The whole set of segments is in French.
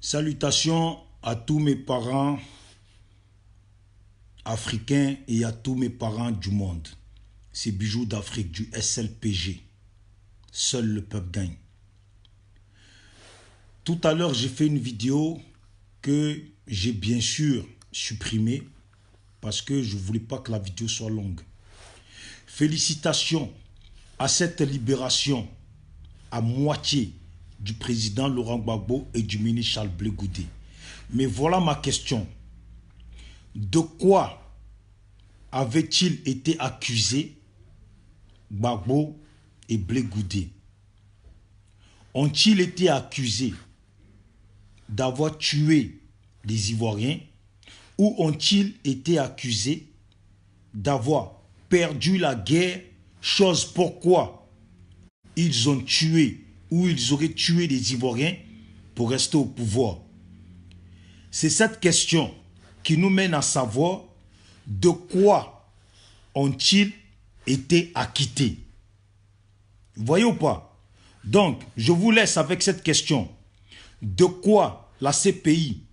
Salutations à tous mes parents africains et à tous mes parents du monde. C'est Bijoux d'Afrique du SLPG. Seul le peuple gagne. Tout à l'heure, j'ai fait une vidéo que j'ai bien sûr supprimée parce que je ne voulais pas que la vidéo soit longue. Félicitations à cette libération à moitié du président Laurent Gbagbo et du ministre Charles Blé Goudé. Mais voilà ma question. De quoi avaient-ils été accusés Gbagbo et Blé Goudé? Ont-ils été accusés d'avoir tué les Ivoiriens ou ont-ils été accusés d'avoir perdu la guerre, chose pourquoi ils ont tué ou ils auraient tué les Ivoiriens pour rester au pouvoir? C'est cette question qui nous mène à savoir de quoi ont-ils été acquittés. Vous voyez ou pas? Donc, je vous laisse avec cette question. De quoi la CPI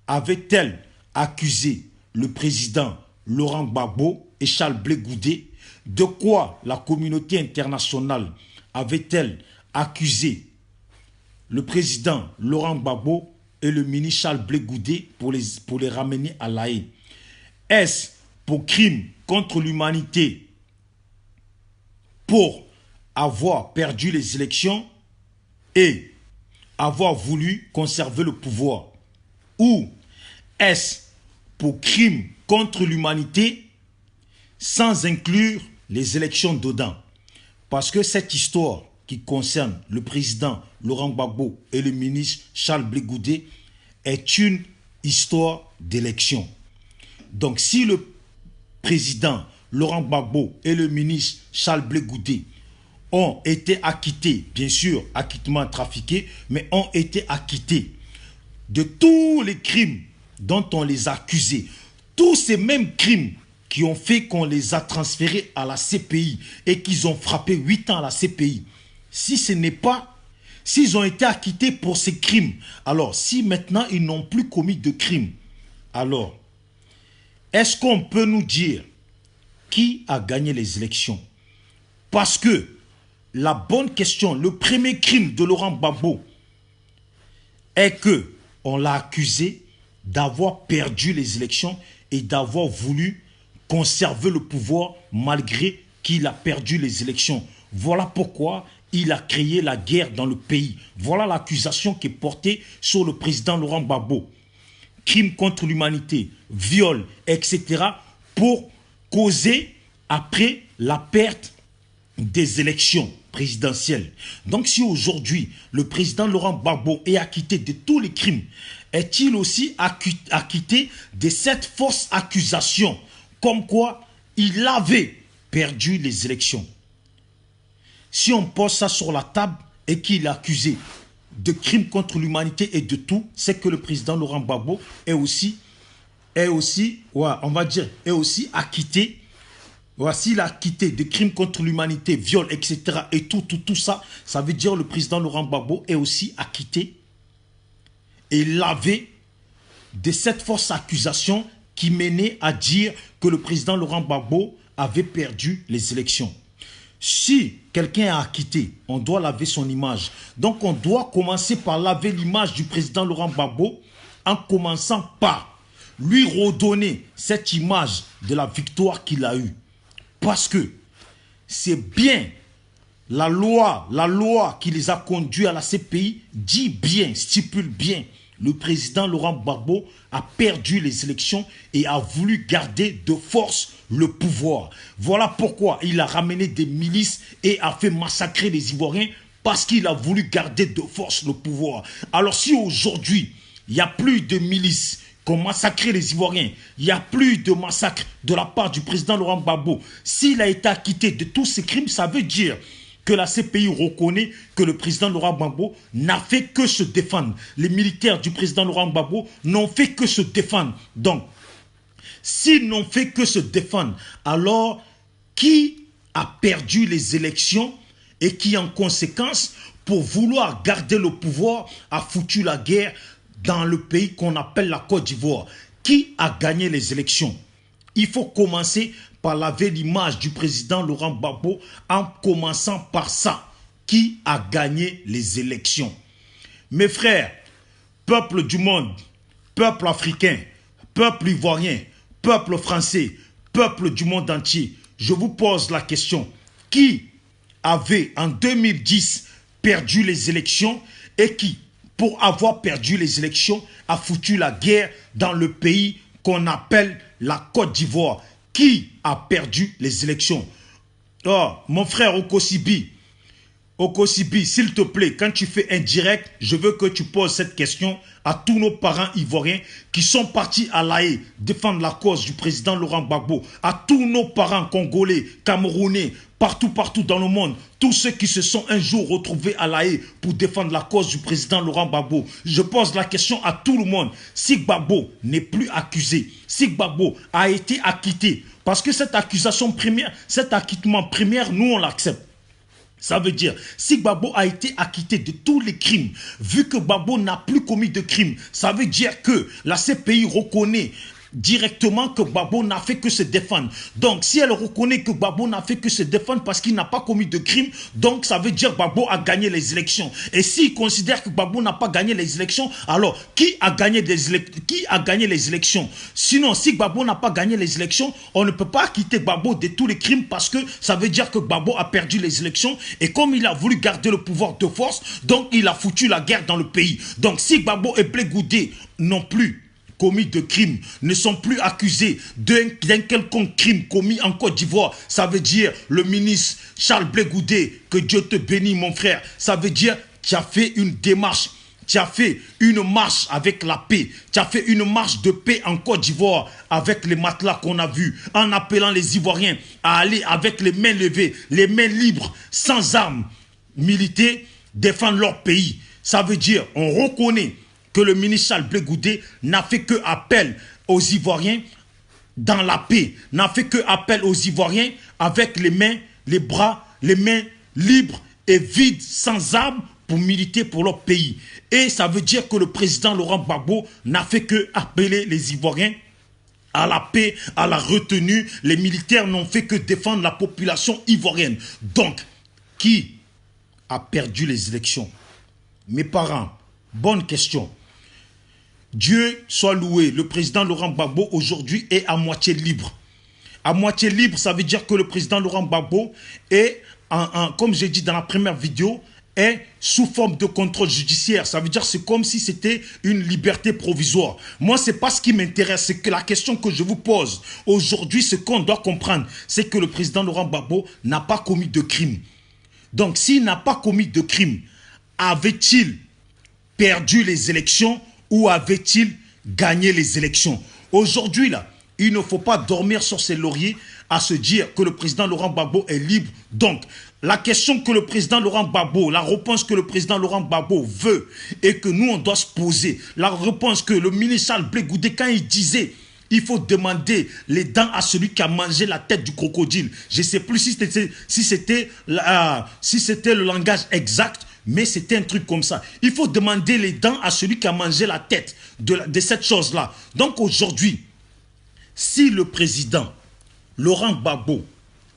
avait-elle accusé le président Laurent Gbagbo et Charles Blé Goudé? De quoi la communauté internationale avait-elle accusé le président Laurent Gbagbo et le ministre Charles Blé Goudé pour les ramener à La Haye? Est-ce pour crime contre l'humanité, pour avoir perdu les élections et avoir voulu conserver le pouvoir? Ou est-ce pour crime contre l'humanité sans inclure les élections dedans? Parce que cette histoire qui concerne le président Laurent Gbagbo et le ministre Charles Blé Goudé est une histoire d'élection. Donc si le président Laurent Gbagbo et le ministre Charles Blé Goudé ont été acquittés, bien sûr, acquittement trafiqué, mais ont été acquittés de tous les crimes dont on les a accusés, tous ces mêmes crimes qui ont fait qu'on les a transférés à la CPI et qu'ils ont frappé 8 ans à la CPI. Si ce n'est pas, s'ils ont été acquittés pour ces crimes, alors si maintenant ils n'ont plus commis de crimes, alors est-ce qu'on peut nous dire qui a gagné les élections? Parce que la bonne question, le premier crime de Laurent Gbagbo est que on l'a accusé d'avoir perdu les élections et d'avoir voulu conserver le pouvoir malgré qu'il a perdu les élections. Voilà pourquoi il a créé la guerre dans le pays. Voilà l'accusation qui est portée sur le président Laurent Gbagbo. Crime contre l'humanité, viol, etc. pour causer après la perte des élections présidentielles. Donc si aujourd'hui le président Laurent Gbagbo est acquitté de tous les crimes, est-il aussi acquitté de cette fausse accusation comme quoi il avait perdu les élections? Si on pose ça sur la table et qu'il est accusé de crimes contre l'humanité et de tout, c'est que le président Laurent Gbagbo est aussi acquitté. Voici il a acquitté de crimes contre l'humanité, viol, etc. Et tout ça, ça veut dire que le président Laurent Gbagbo est aussi acquitté et lavé de cette fausse accusation qui menait à dire que le président Laurent Gbagbo avait perdu les élections. Si quelqu'un est acquitté, on doit laver son image. Donc on doit commencer par laver l'image du président Laurent Gbagbo en commençant par lui redonner cette image de la victoire qu'il a eue. Parce que c'est bien la loi qui les a conduits à la CPI dit bien, stipule bien. Le président Laurent Gbagbo a perdu les élections et a voulu garder de force le pouvoir. Voilà pourquoi il a ramené des milices et a fait massacrer les Ivoiriens parce qu'il a voulu garder de force le pouvoir. Alors si aujourd'hui, il n'y a plus de milices qui ont massacré les Ivoiriens, il n'y a plus de massacre de la part du président Laurent Gbagbo, s'il a été acquitté de tous ces crimes, ça veut dire que la CPI reconnaît que le président Laurent Gbagbo n'a fait que se défendre. Les militaires du président Laurent Gbagbo n'ont fait que se défendre. Donc, s'ils n'ont fait que se défendre, alors qui a perdu les élections et qui, en conséquence, pour vouloir garder le pouvoir, a foutu la guerre dans le pays qu'on appelle la Côte d'Ivoire. Qui a gagné les élections? Il faut commencer par laver l'image du président Laurent Gbagbo en commençant par ça. Qui a gagné les élections? Mes frères, peuple du monde, peuple africain, peuple ivoirien, peuple français, peuple du monde entier, je vous pose la question. Qui avait en 2010 perdu les élections et qui, pour avoir perdu les élections, a foutu la guerre dans le pays qu'on appelle la Côte d'Ivoire? Qui a perdu les élections? Oh, mon frère Okosibi, s'il te plaît, quand tu fais un direct, je veux que tu poses cette question à tous nos parents ivoiriens qui sont partis à La Haye défendre la cause du président Laurent Gbagbo, à tous nos parents congolais, camerounais, partout dans le monde, tous ceux qui se sont un jour retrouvés à La Haye pour défendre la cause du président Laurent Gbagbo. Je pose la question à tout le monde. Si Gbagbo n'est plus accusé, si Gbagbo a été acquitté, parce que cette accusation première, cet acquittement primaire, nous on l'accepte. Ça veut dire, si Gbagbo a été acquitté de tous les crimes, vu que Gbagbo n'a plus commis de crimes, ça veut dire que la CPI reconnaît directement que Gbagbo n'a fait que se défendre. Donc, si elle reconnaît que Gbagbo n'a fait que se défendre parce qu'il n'a pas commis de crime, donc ça veut dire que Gbagbo a gagné les élections. Et s'il considère que Gbagbo n'a pas gagné les élections, alors qui a gagné les élections? Sinon, si Gbagbo n'a pas gagné les élections, on ne peut pas acquitter Gbagbo de tous les crimes parce que ça veut dire que Gbagbo a perdu les élections. Et comme il a voulu garder le pouvoir de force, donc il a foutu la guerre dans le pays. Donc, si Gbagbo et Blé Goudé non plus commis de crimes, ne sont plus accusés d'un quelconque crime commis en Côte d'Ivoire, ça veut dire le ministre Charles Blé Goudé, que Dieu te bénisse mon frère, ça veut dire tu as fait une démarche, tu as fait une marche avec la paix, tu as fait une marche de paix en Côte d'Ivoire avec les matelas qu'on a vus, en appelant les Ivoiriens à aller avec les mains levées, les mains libres, sans armes, militer, défendre leur pays. Ça veut dire on reconnaît que le ministre Charles Blé Goudé n'a fait que appel aux Ivoiriens dans la paix, n'a fait que appel aux Ivoiriens avec les mains, les bras, les mains libres et vides, sans armes, pour militer pour leur pays. Et ça veut dire que le président Laurent Gbagbo n'a fait que appeler les Ivoiriens à la paix, à la retenue. Les militaires n'ont fait que défendre la population ivoirienne. Donc, qui a perdu les élections? Mes parents, bonne question. Dieu soit loué, le président Laurent Gbagbo aujourd'hui est à moitié libre. À moitié libre, ça veut dire que le président Laurent Gbagbo est, comme j'ai dit dans la première vidéo, est sous forme de contrôle judiciaire. Ça veut dire que c'est comme si c'était une liberté provisoire. Moi, ce n'est pas ce qui m'intéresse. C'est que la question que je vous pose aujourd'hui, ce qu'on doit comprendre, c'est que le président Laurent Gbagbo n'a pas commis de crime. Donc, s'il n'a pas commis de crime, avait-il perdu les élections ou avait-il gagné les élections? Aujourd'hui, là, il ne faut pas dormir sur ses lauriers à se dire que le président Laurent Gbagbo est libre. Donc, la question que le président Laurent Gbagbo, la réponse que le président Laurent Gbagbo veut et que nous, on doit se poser, la réponse que le ministre Charles Blé Goudé, quand il disait il faut demander les dents à celui qui a mangé la tête du crocodile. Je ne sais plus si c'était le langage exact, mais c'était un truc comme ça. Il faut demander les dents à celui qui a mangé la tête de cette chose-là. Donc aujourd'hui, si le président Laurent Gbagbo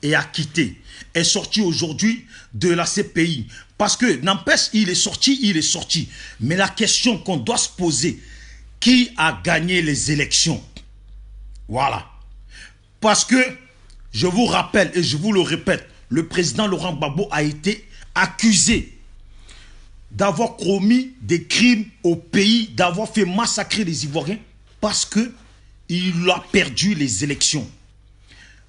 est acquitté, est sorti aujourd'hui de la CPI, parce que n'empêche, il est sorti. Mais la question qu'on doit se poser, qui a gagné les élections? Voilà. Parce que, je vous rappelle et je vous le répète, le président Laurent Gbagbo a été accusé d'avoir commis des crimes au pays, d'avoir fait massacrer les Ivoiriens parce qu'il a perdu les élections.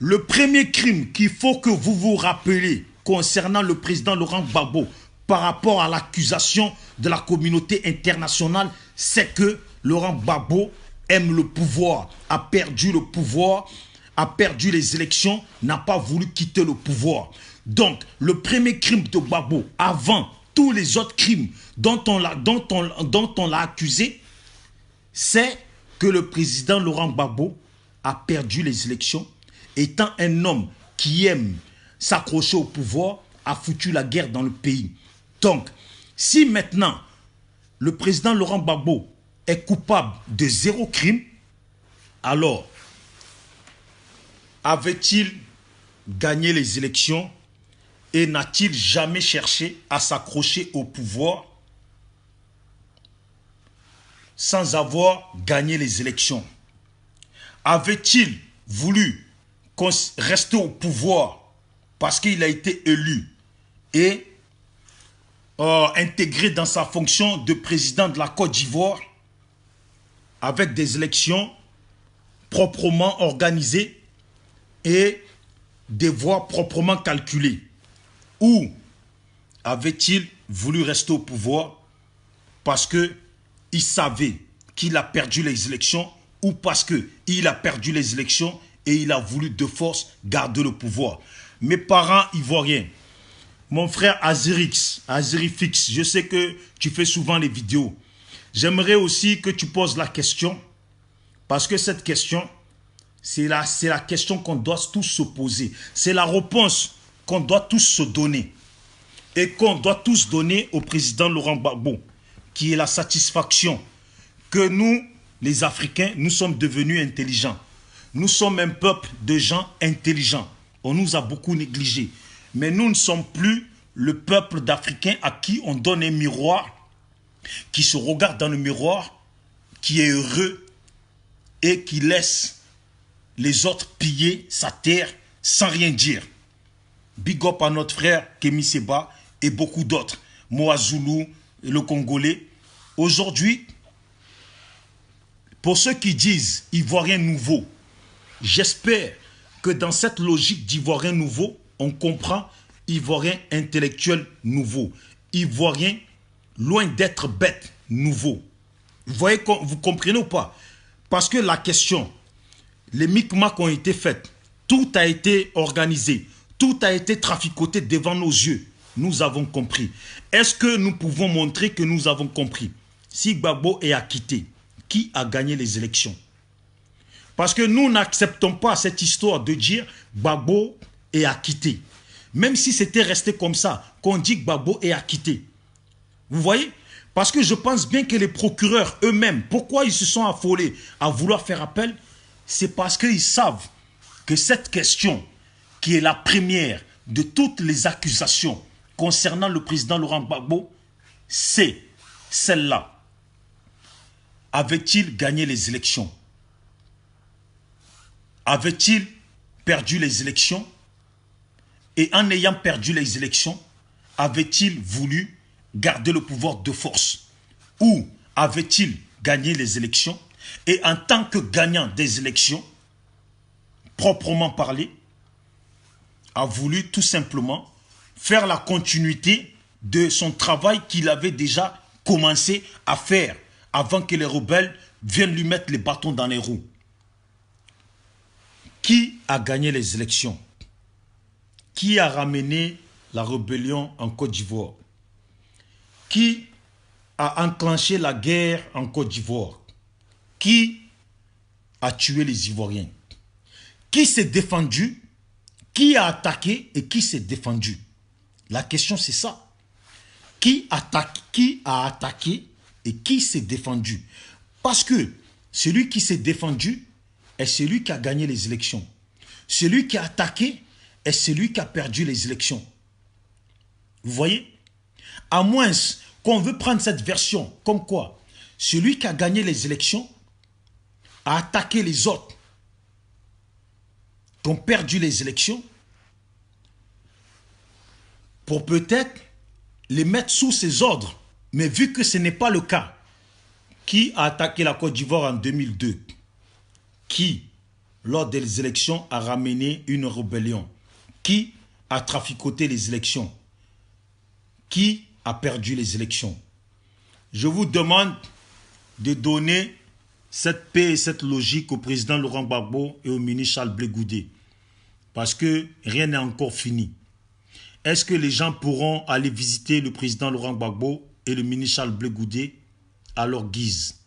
Le premier crime qu'il faut que vous vous rappelez concernant le président Laurent Gbagbo par rapport à l'accusation de la communauté internationale, c'est que Laurent Gbagbo aime le pouvoir, a perdu le pouvoir, a perdu les élections, n'a pas voulu quitter le pouvoir. Donc, le premier crime de Gbagbo, avant tous les autres crimes dont on l'a accusé, c'est que le président Laurent Gbagbo a perdu les élections, étant un homme qui aime s'accrocher au pouvoir, a foutu la guerre dans le pays. Donc, si maintenant, le président Laurent Gbagbo est coupable de 0 crime, alors avait-il gagné les élections et n'a-t-il jamais cherché à s'accrocher au pouvoir sans avoir gagné les élections? Avait-il voulu rester au pouvoir parce qu'il a été élu et intégré dans sa fonction de président de la Côte d'Ivoire avec des élections proprement organisées et des voix proprement calculées? Ou avait-il voulu rester au pouvoir parce qu'il savait qu'il a perdu les élections ou parce qu'il a perdu les élections et il a voulu de force garder le pouvoir? Mes parents ivoiriens, mon frère Azirix, Azirifix, je sais que tu fais souvent les vidéos. J'aimerais aussi que tu poses la question, parce que cette question, c'est la question qu'on doit tous se poser. C'est la réponse qu'on doit tous se donner. Et qu'on doit tous donner au président Laurent Gbagbo, qui est la satisfaction que nous, les Africains, nous sommes devenus intelligents. Nous sommes un peuple de gens intelligents. On nous a beaucoup négligés. Mais nous ne sommes plus le peuple d'Africains à qui on donne un miroir, qui se regarde dans le miroir, qui est heureux et qui laisse les autres piller sa terre sans rien dire. Big up à notre frère Kémy Séba et beaucoup d'autres. Moa Zulu, le Congolais. Aujourd'hui, pour ceux qui disent Ivoirien nouveau, j'espère que dans cette logique d'Ivoirien nouveau, on comprend Ivoirien intellectuel nouveau. Ivoirien loin d'être bête nouveau. Vous voyez, vous comprenez ou pas? Parce que la question, les micmacs ont été faits, tout a été organisé, tout a été traficoté devant nos yeux. Nous avons compris. Est-ce que nous pouvons montrer que nous avons compris? Si Gbagbo est acquitté, qui a gagné les élections? Parce que nous n'acceptons pas cette histoire de dire Gbagbo est acquitté. Même si c'était resté comme ça, qu'on dit Gbagbo est acquitté. Vous voyez? Parce que je pense bien que les procureurs eux-mêmes, pourquoi ils se sont affolés à vouloir faire appel? C'est parce qu'ils savent que cette question, qui est la première de toutes les accusations concernant le président Laurent Gbagbo, c'est celle-là. Avait-il gagné les élections? Avait-il perdu les élections? Et en ayant perdu les élections, avait-il voulu garder le pouvoir de force? Ou avait-il gagné les élections et en tant que gagnant des élections, proprement parlé, a voulu tout simplement faire la continuité de son travail qu'il avait déjà commencé à faire avant que les rebelles viennent lui mettre les bâtons dans les roues? Qui a gagné les élections? Qui a ramené la rébellion en Côte d'Ivoire? Qui a enclenché la guerre en Côte d'Ivoire? Qui a tué les Ivoiriens? Qui s'est défendu? Qui a attaqué et qui s'est défendu? La question c'est ça. Qui a attaqué et qui s'est défendu? Parce que celui qui s'est défendu est celui qui a gagné les élections. Celui qui a attaqué est celui qui a perdu les élections. Vous voyez? À moins qu'on veut prendre cette version comme quoi celui qui a gagné les élections a attaqué les autres qui ont perdu les élections pour peut-être les mettre sous ses ordres. Mais vu que ce n'est pas le cas, qui a attaqué la Côte d'Ivoire en 2002? Qui, lors des élections, a ramené une rébellion? Qui a traficoté les élections? Qui a perdu les élections? Je vous demande de donner cette paix et cette logique au président Laurent Gbagbo et au ministre Charles Blé Goudé. Parce que rien n'est encore fini. Est-ce que les gens pourront aller visiter le président Laurent Gbagbo et le ministre Charles Blé Goudé à leur guise?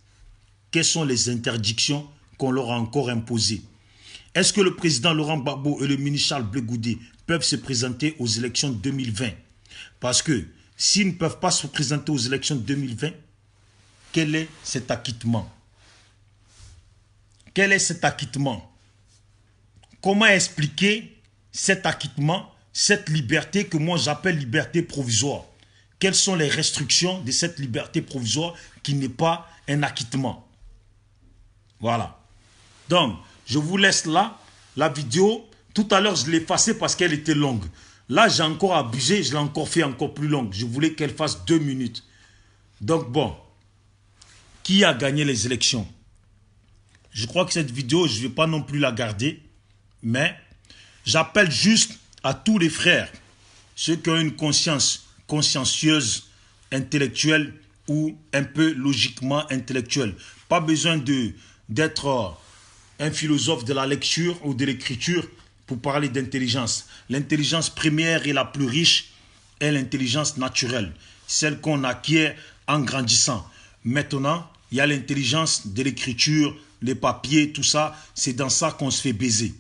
Quelles sont les interdictions qu'on leur a encore imposées? Est-ce que le président Laurent Gbagbo et le ministre Charles Blé Goudé peuvent se présenter aux élections 2020? Parce que s'ils ne peuvent pas se présenter aux élections 2020, quel est cet acquittement? Quel est cet acquittement? Comment expliquer cet acquittement, cette liberté que moi j'appelle liberté provisoire? Quelles sont les restrictions de cette liberté provisoire qui n'est pas un acquittement? Voilà. Donc, je vous laisse là. La vidéo, tout à l'heure, je l'ai effacée parce qu'elle était longue. Là, j'ai encore abusé, je l'ai encore fait encore plus longue. Je voulais qu'elle fasse 2 minutes. Donc, bon. Qui a gagné les élections? Je crois que cette vidéo, je ne vais pas non plus la garder. Mais j'appelle juste à tous les frères, ceux qui ont une conscience consciencieuse, intellectuelle ou un peu logiquement intellectuelle. Pas besoin d'être un philosophe de la lecture ou de l'écriture pour parler d'intelligence. L'intelligence première et la plus riche est l'intelligence naturelle, celle qu'on acquiert en grandissant. Maintenant, il y a l'intelligence de l'écriture, les papiers, tout ça, c'est dans ça qu'on se fait baiser.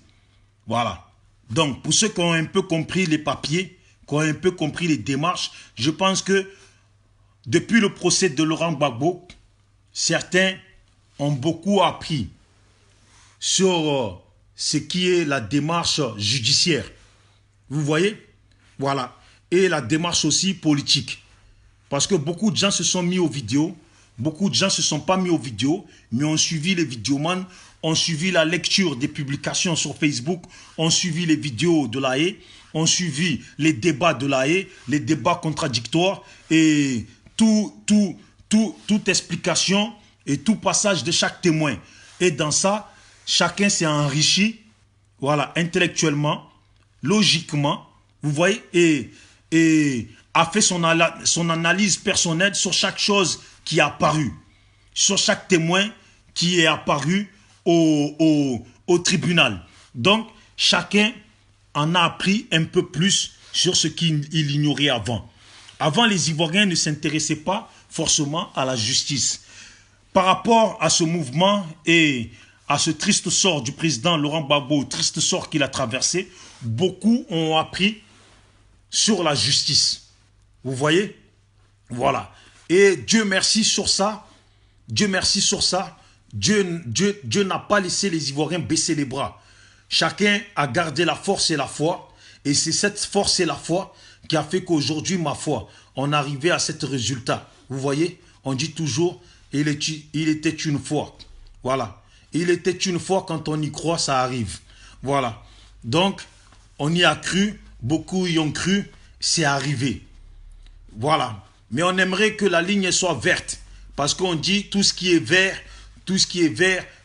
Voilà. Donc, pour ceux qui ont un peu compris les papiers, qui ont un peu compris les démarches, je pense que depuis le procès de Laurent Gbagbo, certains ont beaucoup appris sur ce qui est la démarche judiciaire. Vous voyez? Voilà. Et la démarche aussi politique. Parce que beaucoup de gens se sont mis aux vidéos, beaucoup de gens ne se sont pas mis aux vidéos, mais ont suivi les vidéomans, ont suivi la lecture des publications sur Facebook, ont suivi les vidéos de la haie, ont suivi les débats de la haie, les débats contradictoires et toute explication et tout passage de chaque témoin. Et dans ça, chacun s'est enrichi, voilà, intellectuellement, logiquement, vous voyez, et a fait son analyse personnelle sur chaque chose qui est apparue, sur chaque témoin qui est apparu au tribunal. Donc, chacun en a appris un peu plus sur ce qu'il ignorait avant. Avant, les Ivoiriens ne s'intéressaient pas forcément à la justice. Par rapport à ce mouvement et à ce triste sort du président Laurent Gbagbo, triste sort qu'il a traversé, beaucoup ont appris sur la justice. Vous voyez? Voilà. Et Dieu merci sur ça. Dieu merci sur ça. Dieu n'a pas laissé les Ivoiriens baisser les bras. Chacun a gardé la force et la foi. Et c'est cette force et la foi qui a fait qu'aujourd'hui, ma foi, on est arrivé à ce résultat. Vous voyez? On dit toujours, il était une fois. Voilà. Il était une fois, quand on y croit, ça arrive. Voilà. Donc, on y a cru, beaucoup y ont cru, c'est arrivé. Voilà. Mais on aimerait que la ligne soit verte. Parce qu'on dit tout ce qui est vert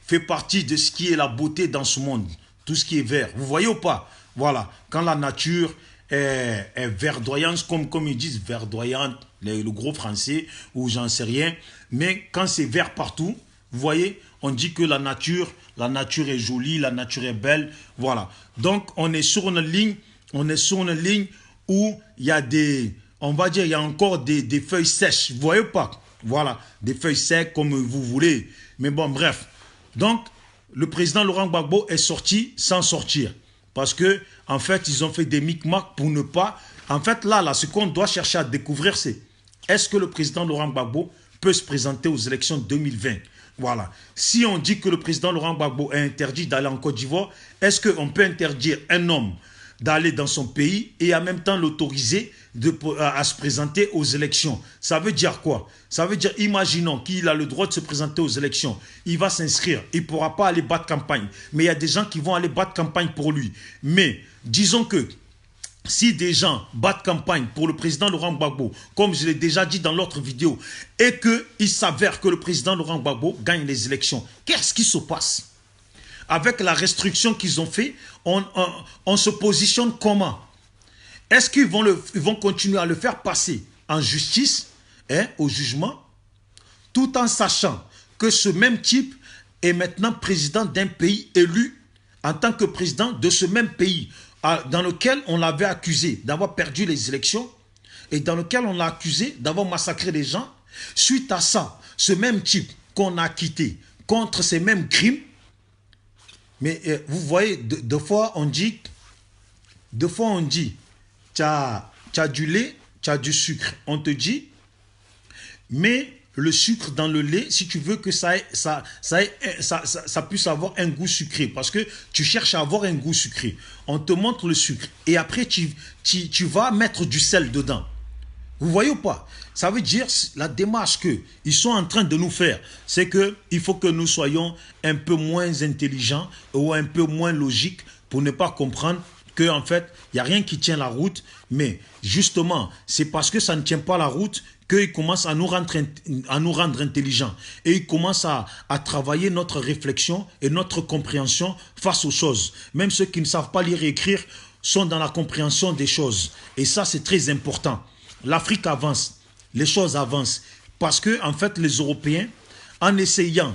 fait partie de ce qui est la beauté dans ce monde. Tout ce qui est vert. Vous voyez ou pas? Voilà. Quand la nature est verdoyante, comme ils disent, verdoyante, le gros français, ou j'en sais rien. Mais quand c'est vert partout, vous voyez, on dit que la nature est jolie, la nature est belle. Voilà. Donc, on est sur une ligne où il y a on va dire, il y a encore des feuilles sèches. Vous voyez pas? Voilà. Des feuilles secs comme vous voulez. Mais bon, bref. Donc, le président Laurent Gbagbo est sorti sans sortir. Parce que, en fait, ils ont fait des micmacs pour ne pas... En fait, là, ce qu'on doit chercher à découvrir, c'est est-ce que le président Laurent Gbagbo peut se présenter aux élections 2020? Voilà. Si on dit que le président Laurent Gbagbo est interdit d'aller en Côte d'Ivoire, est-ce qu'on peut interdire un homme d'aller dans son pays et en même temps l'autoriser à se présenter aux élections? Ça veut dire quoi? Ça veut dire, imaginons qu'il a le droit de se présenter aux élections. Il va s'inscrire. Il ne pourra pas aller battre campagne. Mais il y a des gens qui vont aller battre campagne pour lui. Mais disons que si des gens battent campagne pour le président Laurent Gbagbo, comme je l'ai déjà dit dans l'autre vidéo, et qu'il s'avère que le président Laurent Gbagbo gagne les élections, qu'est-ce qui se passe? Avec la restriction qu'ils ont fait, on se positionne comment? Est-ce qu'ils vont continuer à le faire passer en justice, au jugement, tout en sachant que ce même type est maintenant président d'un pays élu en tant que président de ce même pays dans lequel on l'avait accusé d'avoir perdu les élections et dans lequel on l'a accusé d'avoir massacré les gens? Suite à ça, ce même type qu'on a quitté contre ces mêmes crimes, mais vous voyez, deux fois on dit, tu as du lait, tu as du sucre. On te dit, mais le sucre dans le lait si tu veux que ça puisse avoir un goût sucré. Parce que tu cherches à avoir un goût sucré. On te montre le sucre. Et après, tu vas mettre du sel dedans. Vous voyez ou pas? Ça veut dire la démarche qu'ils sont en train de nous faire, c'est qu'il faut que nous soyons un peu moins intelligents ou un peu moins logiques pour ne pas comprendre qu'en fait, il n'y a rien qui tient la route. Mais justement, c'est parce que ça ne tient pas la route qu'ils commencent à nous rendre intelligents. Et ils commencent à travailler notre réflexion et notre compréhension face aux choses. Même ceux qui ne savent pas lire et écrire sont dans la compréhension des choses. Et ça, c'est très important. L'Afrique avance, les choses avancent. Parce que, en fait, les Européens, en essayant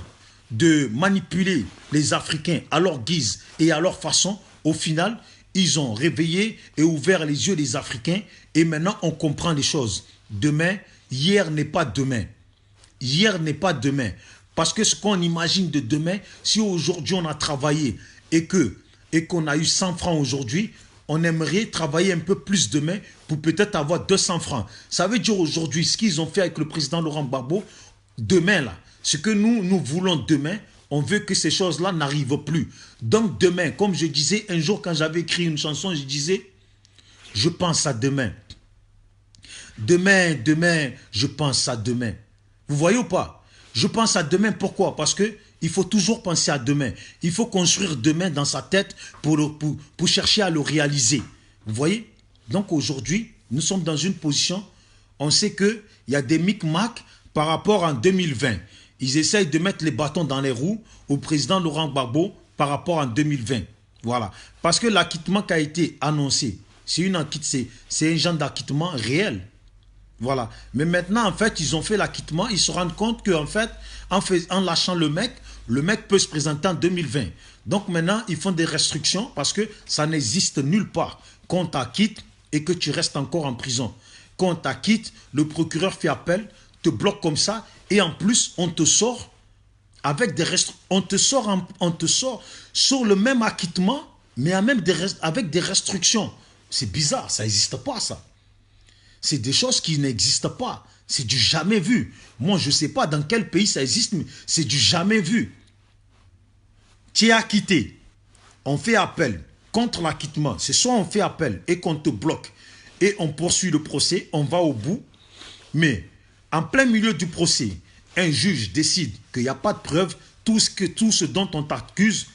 de manipuler les Africains à leur guise et à leur façon, au final, ils ont réveillé et ouvert les yeux des Africains et maintenant on comprend les choses. Demain, hier n'est pas demain. Hier n'est pas demain. Parce que ce qu'on imagine de demain, si aujourd'hui on a travaillé et qu'on a eu 100 francs aujourd'hui, on aimerait travailler un peu plus demain pour peut-être avoir 200 francs. Ça veut dire aujourd'hui, ce qu'ils ont fait avec le président Laurent Gbagbo, demain là, ce que nous voulons demain, on veut que ces choses-là n'arrivent plus. Donc demain, comme je disais, un jour quand j'avais écrit une chanson, je disais, je pense à demain. Demain, je pense à demain. Vous voyez ou pas? Je pense à demain, pourquoi? Parce que il faut toujours penser à demain. Il faut construire demain dans sa tête pour chercher à le réaliser. Vous voyez? Donc aujourd'hui, nous sommes dans une position, on sait qu'il y a des micmacs par rapport en 2020. Ils essayent de mettre les bâtons dans les roues au président Laurent Gbagbo par rapport en 2020. Voilà. Parce que l'acquittement qui a été annoncé, c'est un genre d'acquittement réel. Voilà. Mais maintenant, en fait, ils ont fait l'acquittement. Ils se rendent compte qu'en fait, en lâchant le mec peut se présenter en 2020. Donc maintenant, ils font des restrictions parce que ça n'existe nulle part. Qu'on t'acquitte et que tu restes encore en prison. Qu'on t'acquitte, le procureur fait appel, te bloque comme ça et en plus, on te sort avec des restrictions. On te sort sur le même acquittement, mais avec des restrictions. C'est bizarre, ça n'existe pas ça. C'est des choses qui n'existent pas. C'est du jamais vu. Moi, je ne sais pas dans quel pays ça existe, mais c'est du jamais vu. Tu es acquitté. On fait appel contre l'acquittement. C'est soit on fait appel et qu'on te bloque et on poursuit le procès, on va au bout. Mais en plein milieu du procès, un juge décide qu'il n'y a pas de preuve, tout ce dont on t'accuse,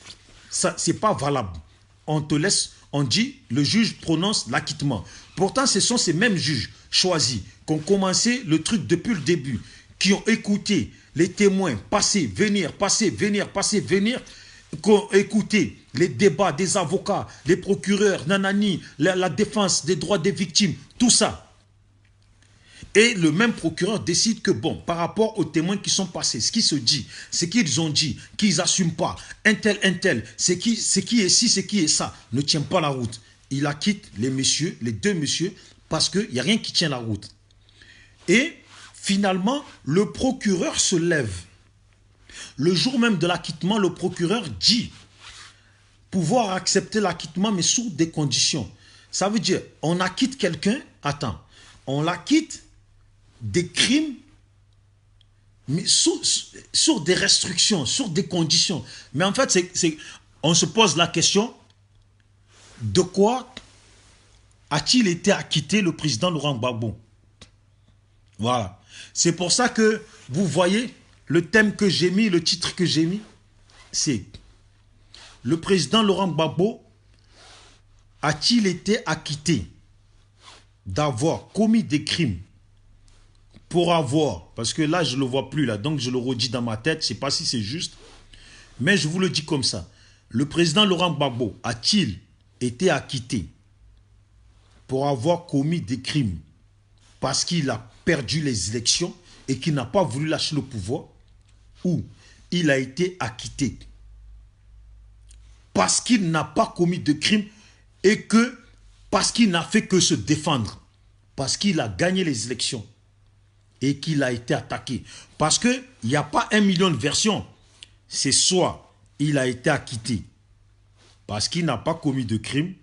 ce n'est pas valable. On te laisse, on dit, le juge prononce l'acquittement. Pourtant, ce sont ces mêmes juges choisis qui ont commencé le truc depuis le début, qui ont écouté les témoins passer, venir, qui ont écouté les débats des avocats, les procureurs, nanani, la défense des droits des victimes, tout ça. Et le même procureur décide que, bon, par rapport aux témoins qui sont passés, ce qui se dit, ce qu'ils ont dit, qu'ils n'assument pas, un tel, ce qui est ci, ce qui est ça, ne tient pas la route. Il acquitte les deux messieurs, parce qu'il n'y a rien qui tient la route. Et finalement, le procureur se lève. Le jour même de l'acquittement, le procureur dit pouvoir accepter l'acquittement, mais sous des conditions. Ça veut dire, on acquitte quelqu'un, on l'acquitte des crimes, mais sur des restrictions, sur des conditions. Mais en fait, on se pose la question, de quoi a-t-il été acquitté le président Laurent Gbagbo? Voilà. C'est pour ça que vous voyez le thème que j'ai mis, le titre que j'ai mis, c'est le président Laurent Gbagbo a-t-il été acquitté d'avoir commis des crimes pour avoir, parce que là je ne le vois plus là, donc je le redis dans ma tête, je ne sais pas si c'est juste, mais je vous le dis comme ça. Le président Laurent Gbagbo a-t-il été acquitté pour avoir commis des crimes parce qu'il a perdu les élections et qu'il n'a pas voulu lâcher le pouvoir, ou il a été acquitté parce qu'il n'a pas commis de crime et parce qu'il n'a fait que se défendre, parce qu'il a gagné les élections et qu'il a été attaqué. Parce qu'il n'y a pas 1 million de versions. C'est soit il a été acquitté parce qu'il n'a pas commis de crime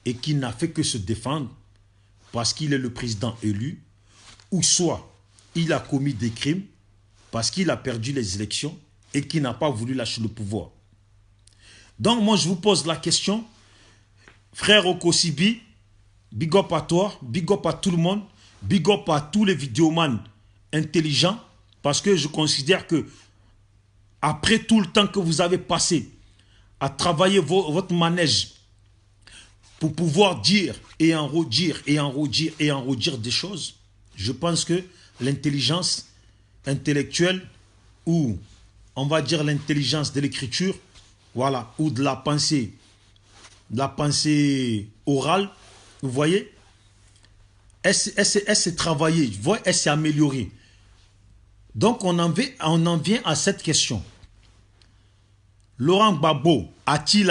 et qu'il n'a fait que se défendre parce qu'il est le président élu, ou soit il a commis des crimes parce qu'il a perdu les élections et qu'il n'a pas voulu lâcher le pouvoir. Donc moi je vous pose la question, frère Okosibi, big up à toi, big up à tout le monde, big up à tous les vidéomans intelligents, parce que je considère que après tout le temps que vous avez passé à travailler votre manège pour pouvoir dire et en redire et en redire et en redire des choses, je pense que l'intelligence intellectuelle ou on va dire l'intelligence de l'écriture, voilà, ou de la pensée orale, vous voyez, elle s'est travaillée, vous voyez, elle s'est améliorée. Donc on en vient à cette question. Laurent Gbagbo a-t-il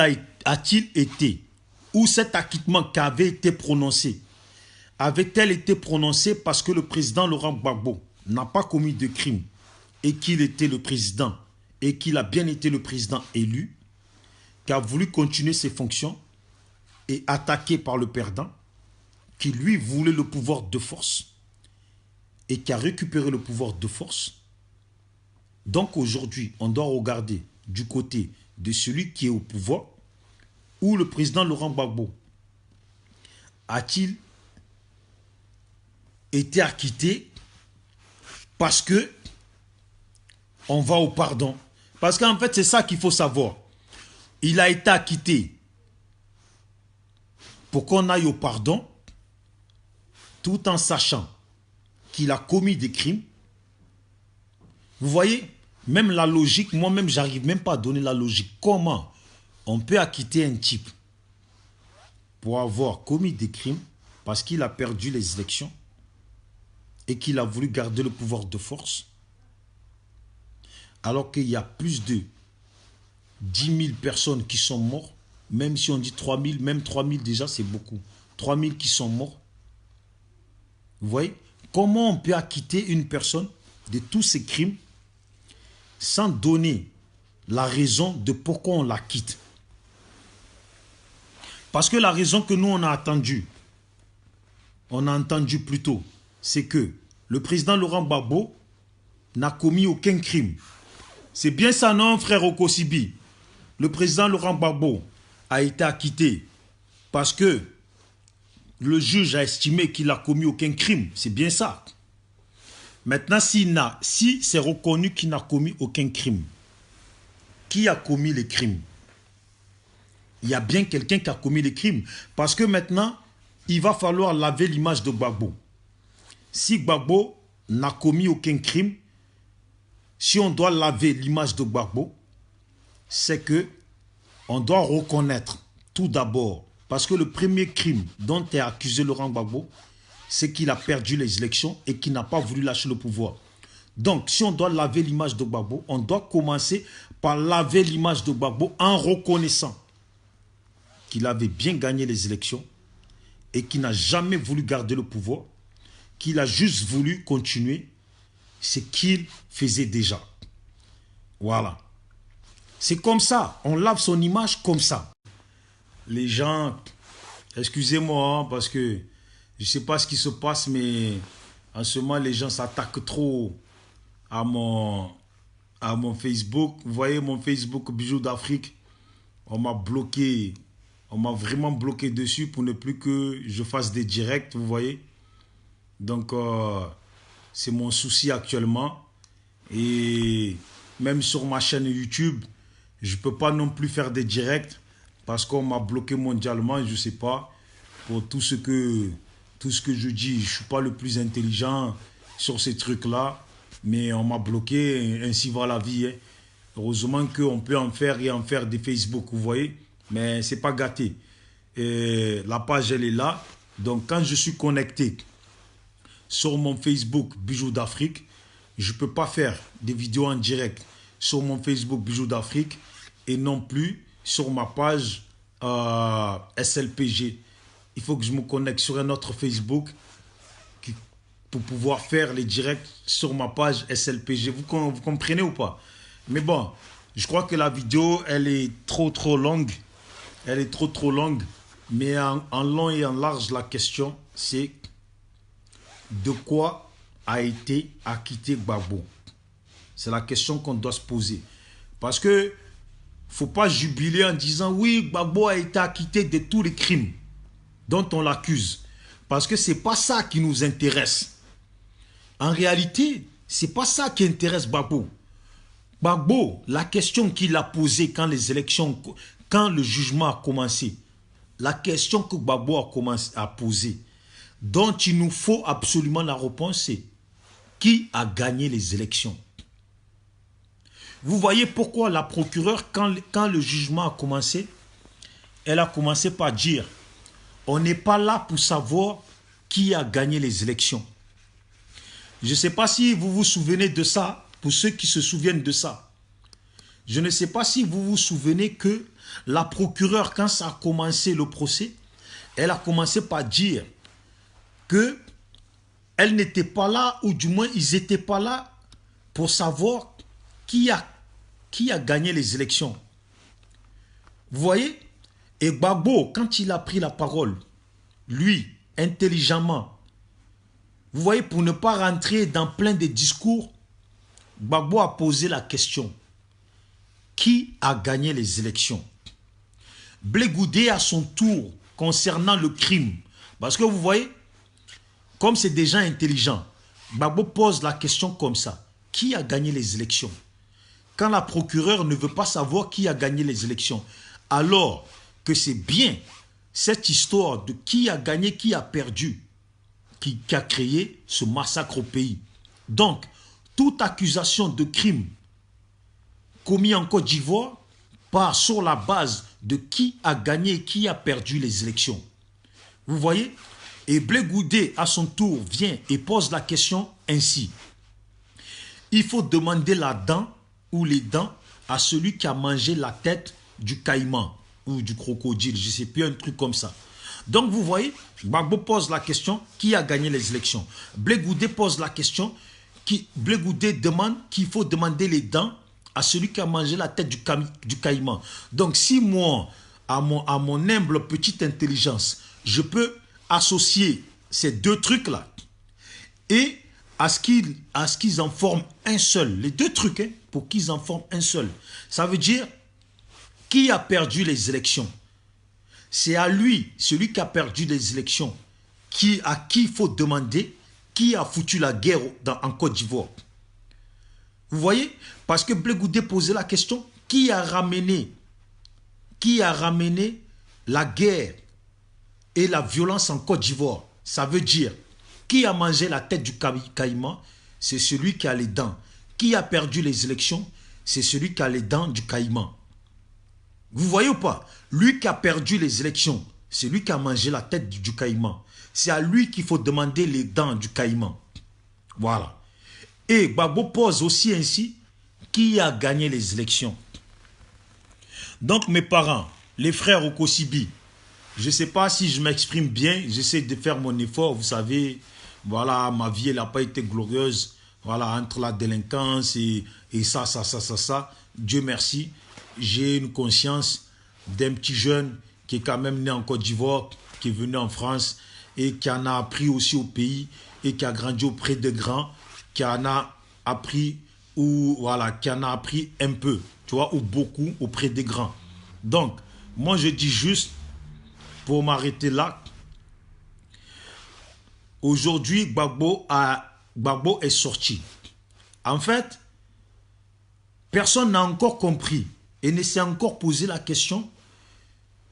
été, ou cet acquittement qui avait été prononcé, avait-elle été prononcée parce que le président Laurent Gbagbo n'a pas commis de crime et qu'il était le président et qu'il a bien été le président élu, qui a voulu continuer ses fonctions et attaqué par le perdant, qui lui voulait le pouvoir de force et qui a récupéré le pouvoir de force. Donc aujourd'hui, on doit regarder du côté de celui qui est au pouvoir, où le président Laurent Gbagbo a-t-il été acquitté parce que on va au pardon. Parce qu'en fait, c'est ça qu'il faut savoir. Il a été acquitté pour qu'on aille au pardon, tout en sachant qu'il a commis des crimes. Vous voyez, même la logique, moi-même, j'arrive même pas à donner la logique. Comment on peut acquitter un type pour avoir commis des crimes parce qu'il a perdu les élections et qu'il a voulu garder le pouvoir de force, alors qu'il y a plus de 10 000 personnes qui sont mortes, même si on dit 3 000, même 3 000 déjà c'est beaucoup. 3 000 qui sont morts. Vous voyez, comment on peut acquitter une personne de tous ces crimes sans donner la raison de pourquoi on la quitte? Parce que la raison que nous on a entendu plus tôt, c'est que le président Laurent Gbagbo n'a commis aucun crime. C'est bien ça, non, frère Okosibi? Le président Laurent Gbagbo a été acquitté parce que le juge a estimé qu'il n'a commis aucun crime. C'est bien ça. Maintenant, si c'est reconnu qu'il n'a commis aucun crime, qui a commis les crimes? Il y a bien quelqu'un qui a commis les crimes. Parce que maintenant, il va falloir laver l'image de Gbagbo. Si Gbagbo n'a commis aucun crime, si on doit laver l'image de Gbagbo, c'est que on doit reconnaître tout d'abord, parce que le premier crime dont est accusé Laurent Gbagbo, c'est qu'il a perdu les élections et qu'il n'a pas voulu lâcher le pouvoir. Donc, si on doit laver l'image de Gbagbo, on doit commencer par laver l'image de Gbagbo en reconnaissant qu'il avait bien gagné les élections et qu'il n'a jamais voulu garder le pouvoir, qu'il a juste voulu continuer ce qu'il faisait déjà. Voilà. C'est comme ça. On lave son image comme ça. Les gens, excusez-moi, hein, parce que je ne sais pas ce qui se passe, mais en ce moment, les gens s'attaquent trop à mon Facebook. Vous voyez mon Facebook Bijoux d'Afrique. On m'a bloqué. On m'a vraiment bloqué dessus pour ne plus que je fasse des directs, vous voyez. Donc, c'est mon souci actuellement. Et même sur ma chaîne YouTube, je ne peux pas non plus faire des directs parce qu'on m'a bloqué mondialement, je ne sais pas. Pour tout ce que je dis, je ne suis pas le plus intelligent sur ces trucs-là. Mais on m'a bloqué, ainsi va la vie. Hein. Heureusement qu'on peut en faire et en faire des Facebook, vous voyez. Mais ce n'est pas gâté. Et la page, elle est là. Donc, quand je suis connecté sur mon Facebook Bijoux d'Afrique, je ne peux pas faire des vidéos en direct sur mon Facebook Bijoux d'Afrique et non plus sur ma page SLPG. Il faut que je me connecte sur un autre Facebook pour pouvoir faire les directs sur ma page SLPG. Vous comprenez ou pas? Mais bon, je crois que la vidéo, elle est trop longue. Elle est trop longue. Mais en long et en large, la question, c'est de quoi a été acquitté Gbagbo? C'est la question qu'on doit se poser. Parce que faut pas jubiler en disant oui, Gbagbo a été acquitté de tous les crimes dont on l'accuse. Parce que c'est pas ça qui nous intéresse. En réalité, c'est pas ça qui intéresse Gbagbo. Gbagbo, la question qu'il a posée quand le jugement a commencé, la question que Gbagbo a posée, dont il nous faut absolument la réponse, c'est qui a gagné les élections? Vous voyez pourquoi la procureure, quand le jugement a commencé, elle a commencé par dire, on n'est pas là pour savoir qui a gagné les élections. Je ne sais pas si vous vous souvenez de ça, pour ceux qui se souviennent de ça. Je ne sais pas si vous vous souvenez que la procureure, quand ça a commencé le procès, elle a commencé par dire que elle n'était pas là, ou du moins ils n'étaient pas là pour savoir qui a gagné les élections. Vous voyez? Et Gbagbo, quand il a pris la parole, lui, intelligemment, vous voyez, pour ne pas rentrer dans plein de discours, Gbagbo a posé la question. Qui a gagné les élections? Blé Goudé à son tour, concernant le crime. Parce que vous voyez, comme c'est des gens intelligents, Gbagbo pose la question comme ça. Qui a gagné les élections? Quand la procureure ne veut pas savoir qui a gagné les élections, alors que c'est bien cette histoire de qui a gagné, qui a perdu, qui a créé ce massacre au pays. Donc, toute accusation de crime commis en Côte d'Ivoire part sur la base de qui a gagné et qui a perdu les élections. Vous voyez? Et Blé Goudé, à son tour, vient et pose la question ainsi. Il faut demander la dent ou les dents à celui qui a mangé la tête du caïman ou du crocodile, je ne sais plus, un truc comme ça. Donc vous voyez, Gbagbo pose la question, qui a gagné les élections? Blé Goudé pose la question, Blé Goudé demande qu'il faut demander les dents à celui qui a mangé la tête du caïman. Donc si moi, à mon humble petite intelligence, je peux associer ces deux trucs-là et à ce qu'ils en forment un seul, les deux trucs, hein, pour qu'ils en forment un seul, ça veut dire qui a perdu les élections? C'est à lui, celui qui a perdu les élections, à qui il faut demander qui a foutu la guerre en Côte d'Ivoire. Vous voyez? Parce que Blé Goudé posait la question, qui a ramené la guerre et la violence en Côte d'Ivoire? Ça veut dire, qui a mangé la tête du caïman? C'est celui qui a les dents. Qui a perdu les élections? C'est celui qui a les dents du caïman. Vous voyez ou pas? Lui qui a perdu les élections, c'est lui qui a mangé la tête du caïman. C'est à lui qu'il faut demander les dents du caïman. Voilà. Et Gbagbo pose aussi ainsi, qui a gagné les élections? Donc mes parents, les frères Okosibi, je ne sais pas si je m'exprime bien, j'essaie de faire mon effort, vous savez, voilà, ma vie elle n'a pas été glorieuse, voilà, entre la délinquance et ça, Dieu merci, j'ai une conscience d'un petit jeune qui est quand même né en Côte d'Ivoire, qui est venu en France et qui en a appris aussi au pays et qui a grandi auprès de grands, qui en a appris qui en a appris un peu, tu vois, ou beaucoup auprès des grands. Donc, moi je dis juste, pour m'arrêter là, aujourd'hui Gbagbo est sorti. En fait, personne n'a encore compris et ne s'est encore posé la question.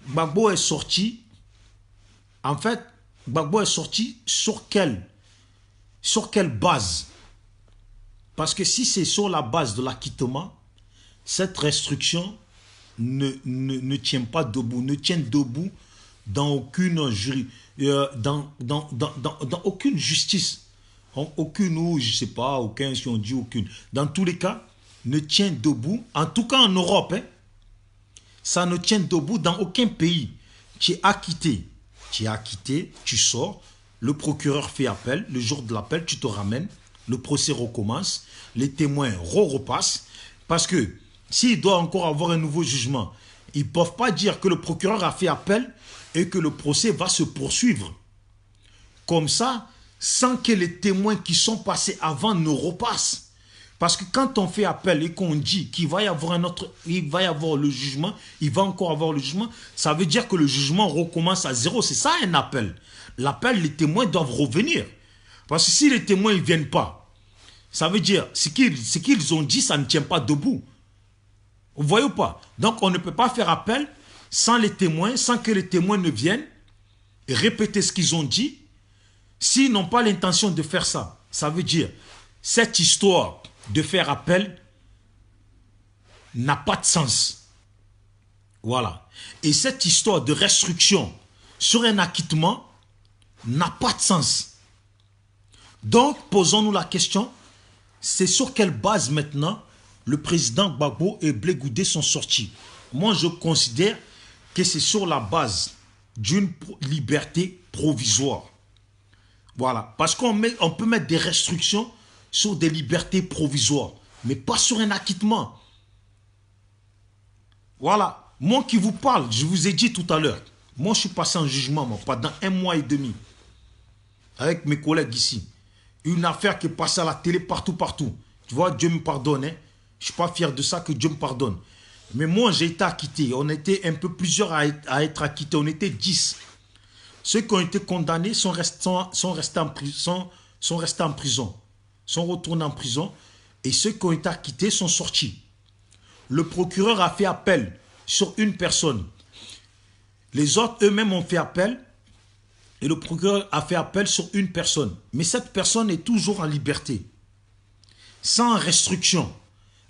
Gbagbo est sorti. En fait, Gbagbo est sorti sur quelle base? Parce que si c'est sur la base de l'acquittement, cette restriction ne tient pas debout, ne tient debout dans aucune dans aucune justice, aucune, ou je sais pas, aucun, si on dit aucune. Dans tous les cas, ne tient debout, en tout cas en Europe, hein, ça ne tient debout dans aucun pays. Tu es acquitté, tu sors, le procureur fait appel, le jour de l'appel, tu te ramènes, le procès recommence, les témoins repassent, parce que s'il doit encore avoir un nouveau jugement, ils ne peuvent pas dire que le procureur a fait appel et que le procès va se poursuivre. Comme ça, sans que les témoins qui sont passés avant ne repassent. Parce que quand on fait appel et qu'on dit qu'il va y avoir il va y avoir le jugement, il va encore avoir le jugement, ça veut dire que le jugement recommence à zéro. C'est ça un appel. L'appel, les témoins doivent revenir. Parce que si les témoins ne viennent pas, ça veut dire ce qu'ils ont dit, ça ne tient pas debout. Vous voyez ou pas? Donc on ne peut pas faire appel sans les témoins, sans que les témoins ne viennent et répéter ce qu'ils ont dit. S'ils n'ont pas l'intention de faire ça, ça veut dire cette histoire de faire appel n'a pas de sens. Voilà. Et cette histoire de restriction sur un acquittement n'a pas de sens. Donc, posons-nous la question, c'est sur quelle base maintenant le président Gbagbo et Blé Goudé sont sortis? Moi, je considère que c'est sur la base d'une liberté provisoire. Voilà. Parce qu'on peut mettre des restrictions sur des libertés provisoires, mais pas sur un acquittement. Voilà. Moi qui vous parle, je vous ai dit tout à l'heure, moi je suis passé en jugement pendant 1 mois et demi avec mes collègues ici. Une affaire qui est passée à la télé partout. Tu vois, Dieu me pardonne. Hein? Je ne suis pas fier de ça, que Dieu me pardonne. Mais moi, j'ai été acquitté. On était un peu plusieurs à être acquittés. On était 10. Ceux qui ont été condamnés sont restés en prison, sont retournés en prison. Et ceux qui ont été acquittés sont sortis. Le procureur a fait appel sur une personne. Les autres eux-mêmes ont fait appel. Et le procureur a fait appel sur une personne. Mais cette personne est toujours en liberté. Sans restriction.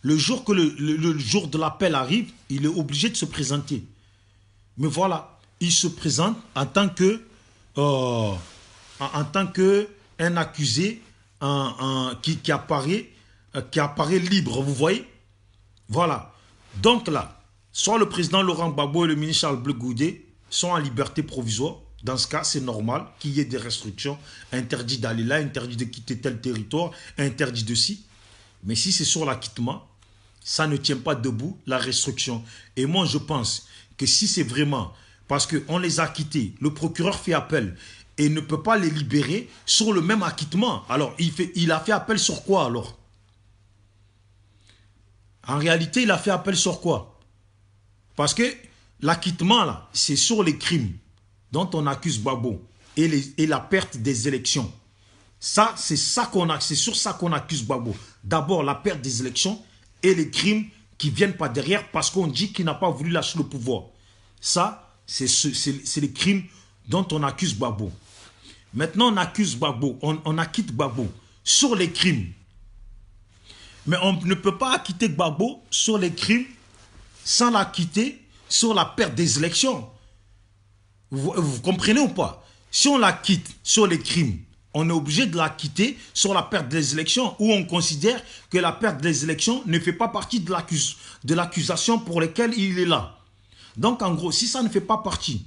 Le jour que le jour de l'appel arrive, il est obligé de se présenter. Mais voilà, il se présente en tant que un accusé qui apparaît libre, vous voyez. Voilà. Donc là, soit le président Laurent Gbagbo et le ministre Charles Blé Goudé sont en liberté provisoire. Dans ce cas, c'est normal qu'il y ait des restrictions, interdit d'aller là, interdit de quitter tel territoire, interdit de ci. Mais si c'est sur l'acquittement, ça ne tient pas debout, la restriction. Et moi, je pense que si c'est vraiment parce qu'on les a quittés, le procureur fait appel et ne peut pas les libérer sur le même acquittement. Alors, il a fait appel sur quoi alors? En réalité, il a fait appel sur quoi? Parce que l'acquittement, là, c'est sur les crimes dont on accuse Gbagbo et la perte des élections. Ça, c'est sur ça qu'on accuse Gbagbo. D'abord, la perte des élections et les crimes qui viennent par derrière parce qu'on dit qu'il n'a pas voulu lâcher le pouvoir. Ça, c'est les crimes dont on accuse Gbagbo. Maintenant, on accuse Gbagbo, on acquitte Gbagbo sur les crimes. Mais on ne peut pas acquitter Gbagbo sur les crimes sans l'acquitter sur la perte des élections. Vous comprenez ou pas? Si on l'acquitte sur les crimes, on est obligé de l'acquitter sur la perte des élections où on considère que la perte des élections ne fait pas partie de l'accusation pour laquelle il est là. Donc en gros, si ça ne fait pas partie,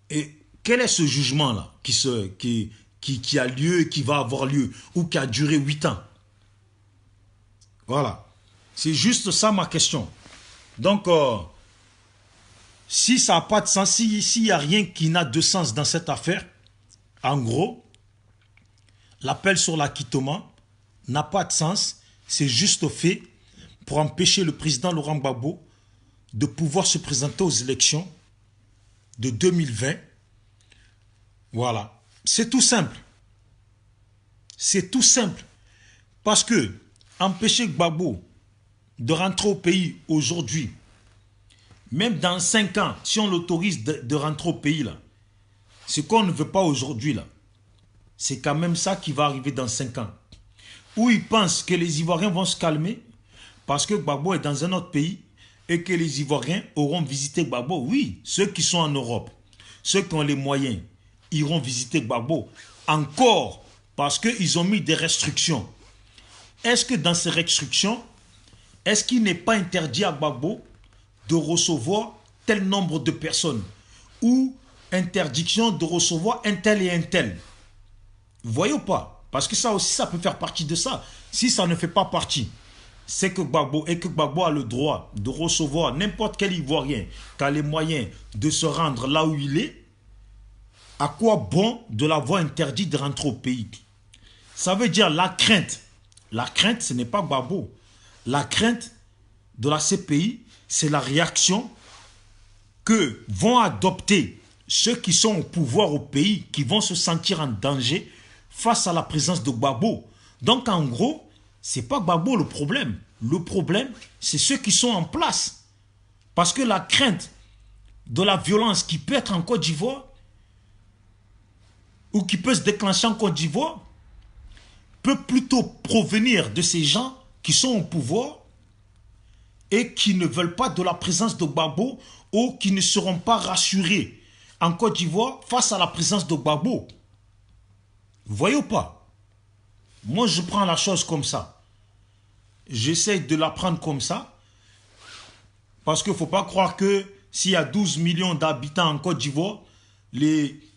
et quel est ce jugement-là qui a lieu, qui va avoir lieu ou qui a duré 8 ans? Voilà. C'est juste ça ma question. Donc, si ça n'a pas de sens, s'il n'y a rien qui n'a de sens dans cette affaire, en gros, l'appel sur l'acquittement n'a pas de sens. C'est juste fait pour empêcher le président Laurent Gbagbo de pouvoir se présenter aux élections de 2020. Voilà. C'est tout simple. C'est tout simple. Parce que empêcher Gbagbo de rentrer au pays aujourd'hui, même dans 5 ans, si on l'autorise de rentrer au pays, là, ce qu'on ne veut pas aujourd'hui, là, c'est quand même ça qui va arriver dans 5 ans. Où ils pensent que les Ivoiriens vont se calmer parce que Gbagbo est dans un autre pays et que les Ivoiriens auront visité Gbagbo. Oui, ceux qui sont en Europe, ceux qui ont les moyens, iront visiter Gbagbo. Encore, parce qu'ils ont mis des restrictions. Est-ce que dans ces restrictions, est-ce qu'il n'est pas interdit à Gbagbo de recevoir tel nombre de personnes ou interdiction de recevoir un tel et un tel? Vous voyez ou pas? Parce que ça aussi, ça peut faire partie de ça. Si ça ne fait pas partie, c'est que Gbagbo a le droit de recevoir n'importe quel Ivoirien qui a les moyens de se rendre là où il est. À quoi bon de l'avoir interdit de rentrer au pays? Ça veut dire la crainte La crainte, ce n'est pas Gbagbo. La crainte de la CPI, c'est la réaction que vont adopter ceux qui sont au pouvoir au pays, qui vont se sentir en danger face à la présence de Gbagbo. Donc en gros, ce n'est pas Gbagbo le problème. Le problème, c'est ceux qui sont en place. Parce que la crainte de la violence qui peut être en Côte d'Ivoire ou qui peut se déclencher en Côte d'Ivoire peut plutôt provenir de ces gens qui sont au pouvoir et qui ne veulent pas de la présence de Gbagbo ou qui ne seront pas rassurés en Côte d'Ivoire face à la présence de Gbagbo. Vous voyez ou pas? Moi, je prends la chose comme ça. J'essaie de la prendre comme ça. Parce qu'il ne faut pas croire que s'il y a 12 millions d'habitants en Côte d'Ivoire,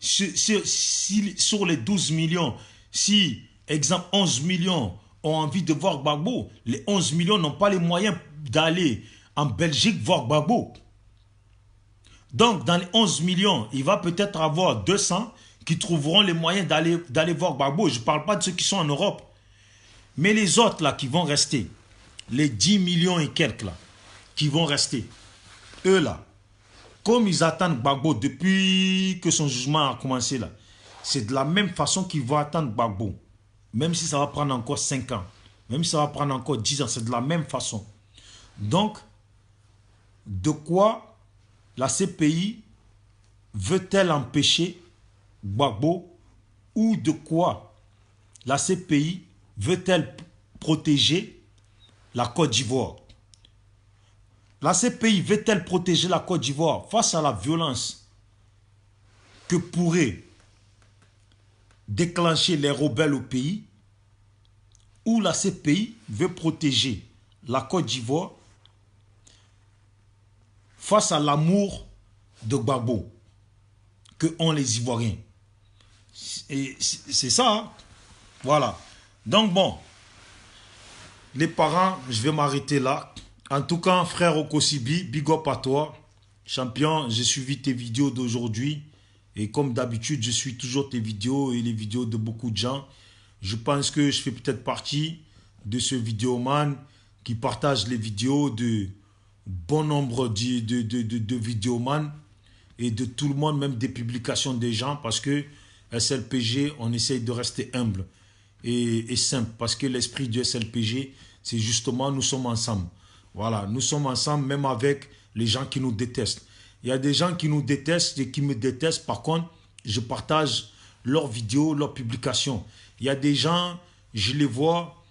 sur les 12 millions, si, exemple, 11 millions ont envie de voir Gbagbo, les 11 millions n'ont pas les moyens d'aller en Belgique voir Gbagbo. Donc, dans les 11 millions, il va peut-être avoir 200 qui trouveront les moyens d'aller voir Gbagbo. Je ne parle pas de ceux qui sont en Europe. Mais les autres, là, qui vont rester, les 10 millions et quelques, là, qui vont rester, eux, là, comme ils attendent Gbagbo depuis que son jugement a commencé, là, c'est de la même façon qu'ils vont attendre Gbagbo. Même si ça va prendre encore 5 ans, même si ça va prendre encore 10 ans, c'est de la même façon. Donc, de quoi la CPI veut-elle empêcher Gbagbo ou de quoi la CPI veut-elle protéger la Côte d'Ivoire? La CPI veut-elle protéger la Côte d'Ivoire face à la violence que pourraient déclencher les rebelles au pays? Ou la CPI veut protéger la Côte d'Ivoire face à l'amour de Gbagbo que ont les Ivoiriens? Et c'est ça, hein? Voilà. Donc bon, les parents, je vais m'arrêter là. En tout cas, frère Okosibi, big up à toi. Champion, j'ai suivi tes vidéos d'aujourd'hui. Et comme d'habitude, je suis toujours tes vidéos et les vidéos de beaucoup de gens. Je pense que je fais peut-être partie de ce vidéoman qui partage les vidéos de bon nombre de vidéomans et de tout le monde, même des publications des gens, parce que SLPG, on essaye de rester humble et simple, parce que l'esprit du SLPG, c'est justement nous sommes ensemble. Voilà, nous sommes ensemble même avec les gens qui nous détestent. Il y a des gens qui nous détestent et qui me détestent. Par contre, je partage leurs vidéos, leurs publications. Il y a des gens, je les vois,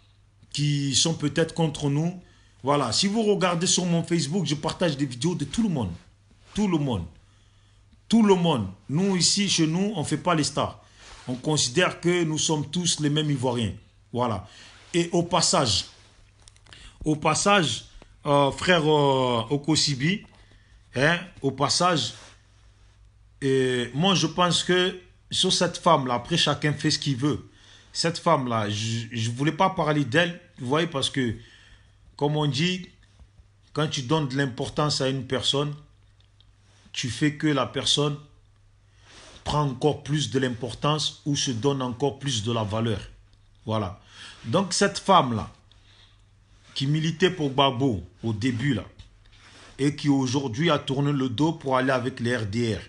qui sont peut-être contre nous. Voilà, si vous regardez sur mon Facebook, je partage des vidéos de tout le monde. Tout le monde. Tout le monde. Nous, ici, chez nous, on ne fait pas les stars. On considère que nous sommes tous les mêmes Ivoiriens. Voilà. Et au passage, frère Okosibi, hein, au passage, moi je pense que sur cette femme-là, après chacun fait ce qu'il veut. Cette femme-là, je ne voulais pas parler d'elle, vous voyez, parce que, comme on dit, quand tu donnes de l'importance à une personne, tu fais que la personne prend encore plus de l'importance ou se donne encore plus de la valeur. Voilà. Donc cette femme-là, qui militait pour Gbagbo au début là, et qui aujourd'hui a tourné le dos pour aller avec les RDR.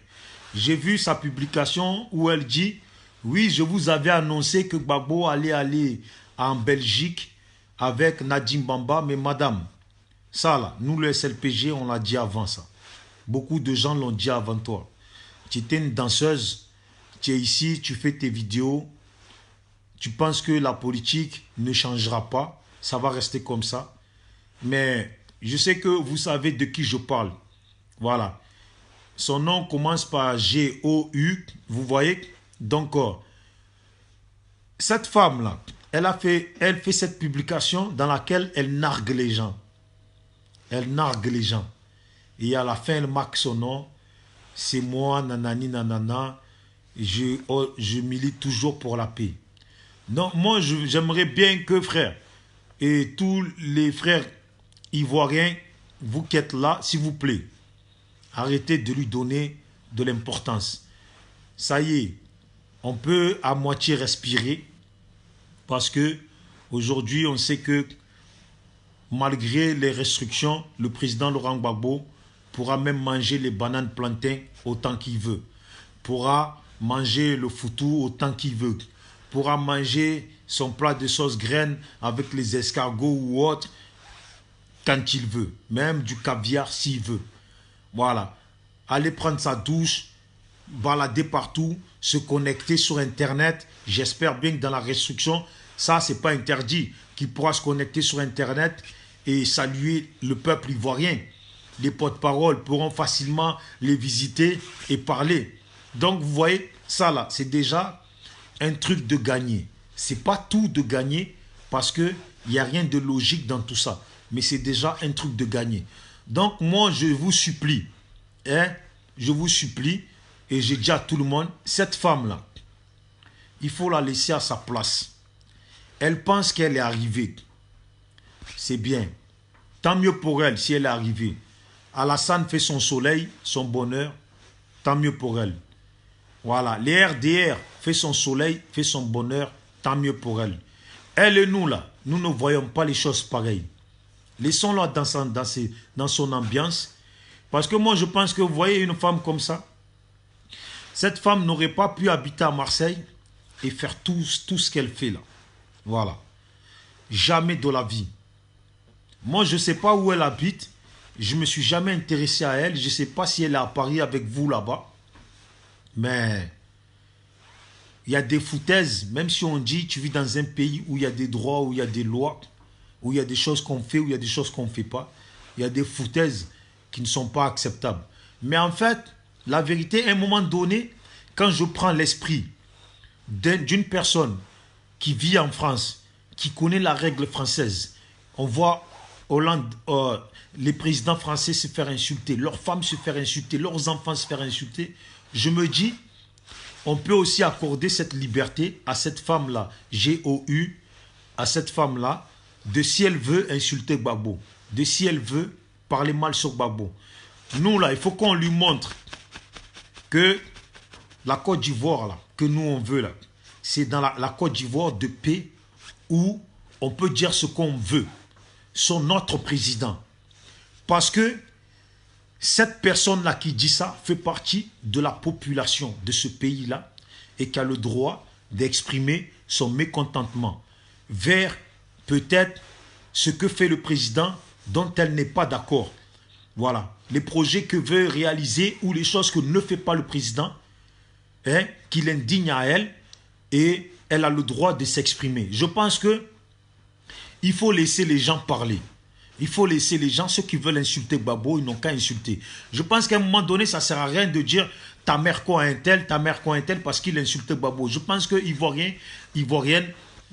J'ai vu sa publication où elle dit, oui, je vous avais annoncé que Gbagbo allait aller en Belgique avec Nadine Bamba, mais madame, ça là, nous le SLPG, on l'a dit avant ça. Beaucoup de gens l'ont dit avant toi. Tu étais une danseuse, tu es ici, tu fais tes vidéos, tu penses que la politique ne changera pas, ça va rester comme ça. Mais je sais que vous savez de qui je parle. Voilà. Son nom commence par G-O-U. Vous voyez? Donc, cette femme-là, elle fait cette publication dans laquelle elle nargue les gens. Elle nargue les gens. Et à la fin, elle marque son nom. C'est moi, nanani, nanana. Je milite toujours pour la paix. Donc, moi, j'aimerais bien que, frère, et tous les frères ivoiriens, vous qui êtes là, s'il vous plaît, arrêtez de lui donner de l'importance. Ça y est, on peut à moitié respirer parce que Aujourd'hui, on sait que malgré les restrictions, le président Laurent Gbagbo pourra même manger les bananes plantains autant qu'il veut. Pourra manger le foutou autant qu'il veut. Pourra manger son plat de sauce graine avec les escargots ou autre quand il veut. Même du caviar s'il veut. Voilà. Aller prendre sa douche, balader partout, se connecter sur Internet. J'espère bien que dans la restriction, ça, c'est pas interdit. Qu'il pourra se connecter sur Internet et saluer le peuple ivoirien. Les porte-paroles pourront facilement les visiter et parler. Donc, vous voyez, ça là, c'est déjà un truc de gagner. C'est pas tout de gagner parce qu'il n'y a rien de logique dans tout ça. Mais c'est déjà un truc de gagner. Donc, moi, je vous supplie, je vous supplie, et j'ai dit à tout le monde, cette femme-là, il faut la laisser à sa place. Elle pense qu'elle est arrivée. C'est bien. Tant mieux pour elle si elle est arrivée. Alassane fait son soleil, son bonheur. Tant mieux pour elle. Voilà. Les RDR fait son soleil, fait son bonheur. Tant mieux pour elle. Elle et nous, là, nous ne voyons pas les choses pareilles. Laissons-la dans son ambiance. Parce que moi, je pense que vous voyez une femme comme ça. Cette femme n'aurait pas pu habiter à Marseille et faire tout ce qu'elle fait là. Voilà. Jamais de la vie. Moi, je ne sais pas où elle habite. Je ne me suis jamais intéressé à elle. Je ne sais pas si elle est à Paris avec vous là-bas. Mais il y a des foutaises. Même si on dit tu vis dans un pays où il y a des droits, où il y a des lois, où il y a des choses qu'on fait, où il y a des choses qu'on ne fait pas. Il y a des foutaises qui ne sont pas acceptables. Mais en fait, la vérité, à un moment donné, quand je prends l'esprit d'une personne qui vit en France, qui connaît la règle française, on voit Hollande, les présidents français se faire insulter, leurs femmes se faire insulter, leurs enfants se faire insulter, je me dis, on peut aussi accorder cette liberté à cette femme-là, G-O-U, à cette femme-là, de si elle veut insulter Gbagbo, de si elle veut parler mal sur Gbagbo. Nous, là, il faut qu'on lui montre que la Côte d'Ivoire, là, que nous, on veut, là, c'est dans la Côte d'Ivoire de paix où on peut dire ce qu'on veut sur notre président. Parce que cette personne-là qui dit ça fait partie de la population de ce pays-là et qui a le droit d'exprimer son mécontentement vers peut-être ce que fait le président dont elle n'est pas d'accord. Voilà. Les projets que veut réaliser ou les choses que ne fait pas le président, qui l'indigne à elle, et elle a le droit de s'exprimer. Je pense que il faut laisser les gens parler. Il faut laisser les gens, ceux qui veulent insulter Gbagbo, ils n'ont qu'à insulter. Je pense qu'à un moment donné, ça ne sert à rien de dire ta mère quoi un tel, ta mère quoi un tel, parce qu'il insulte Gbagbo. Je pense que Ivoirienne,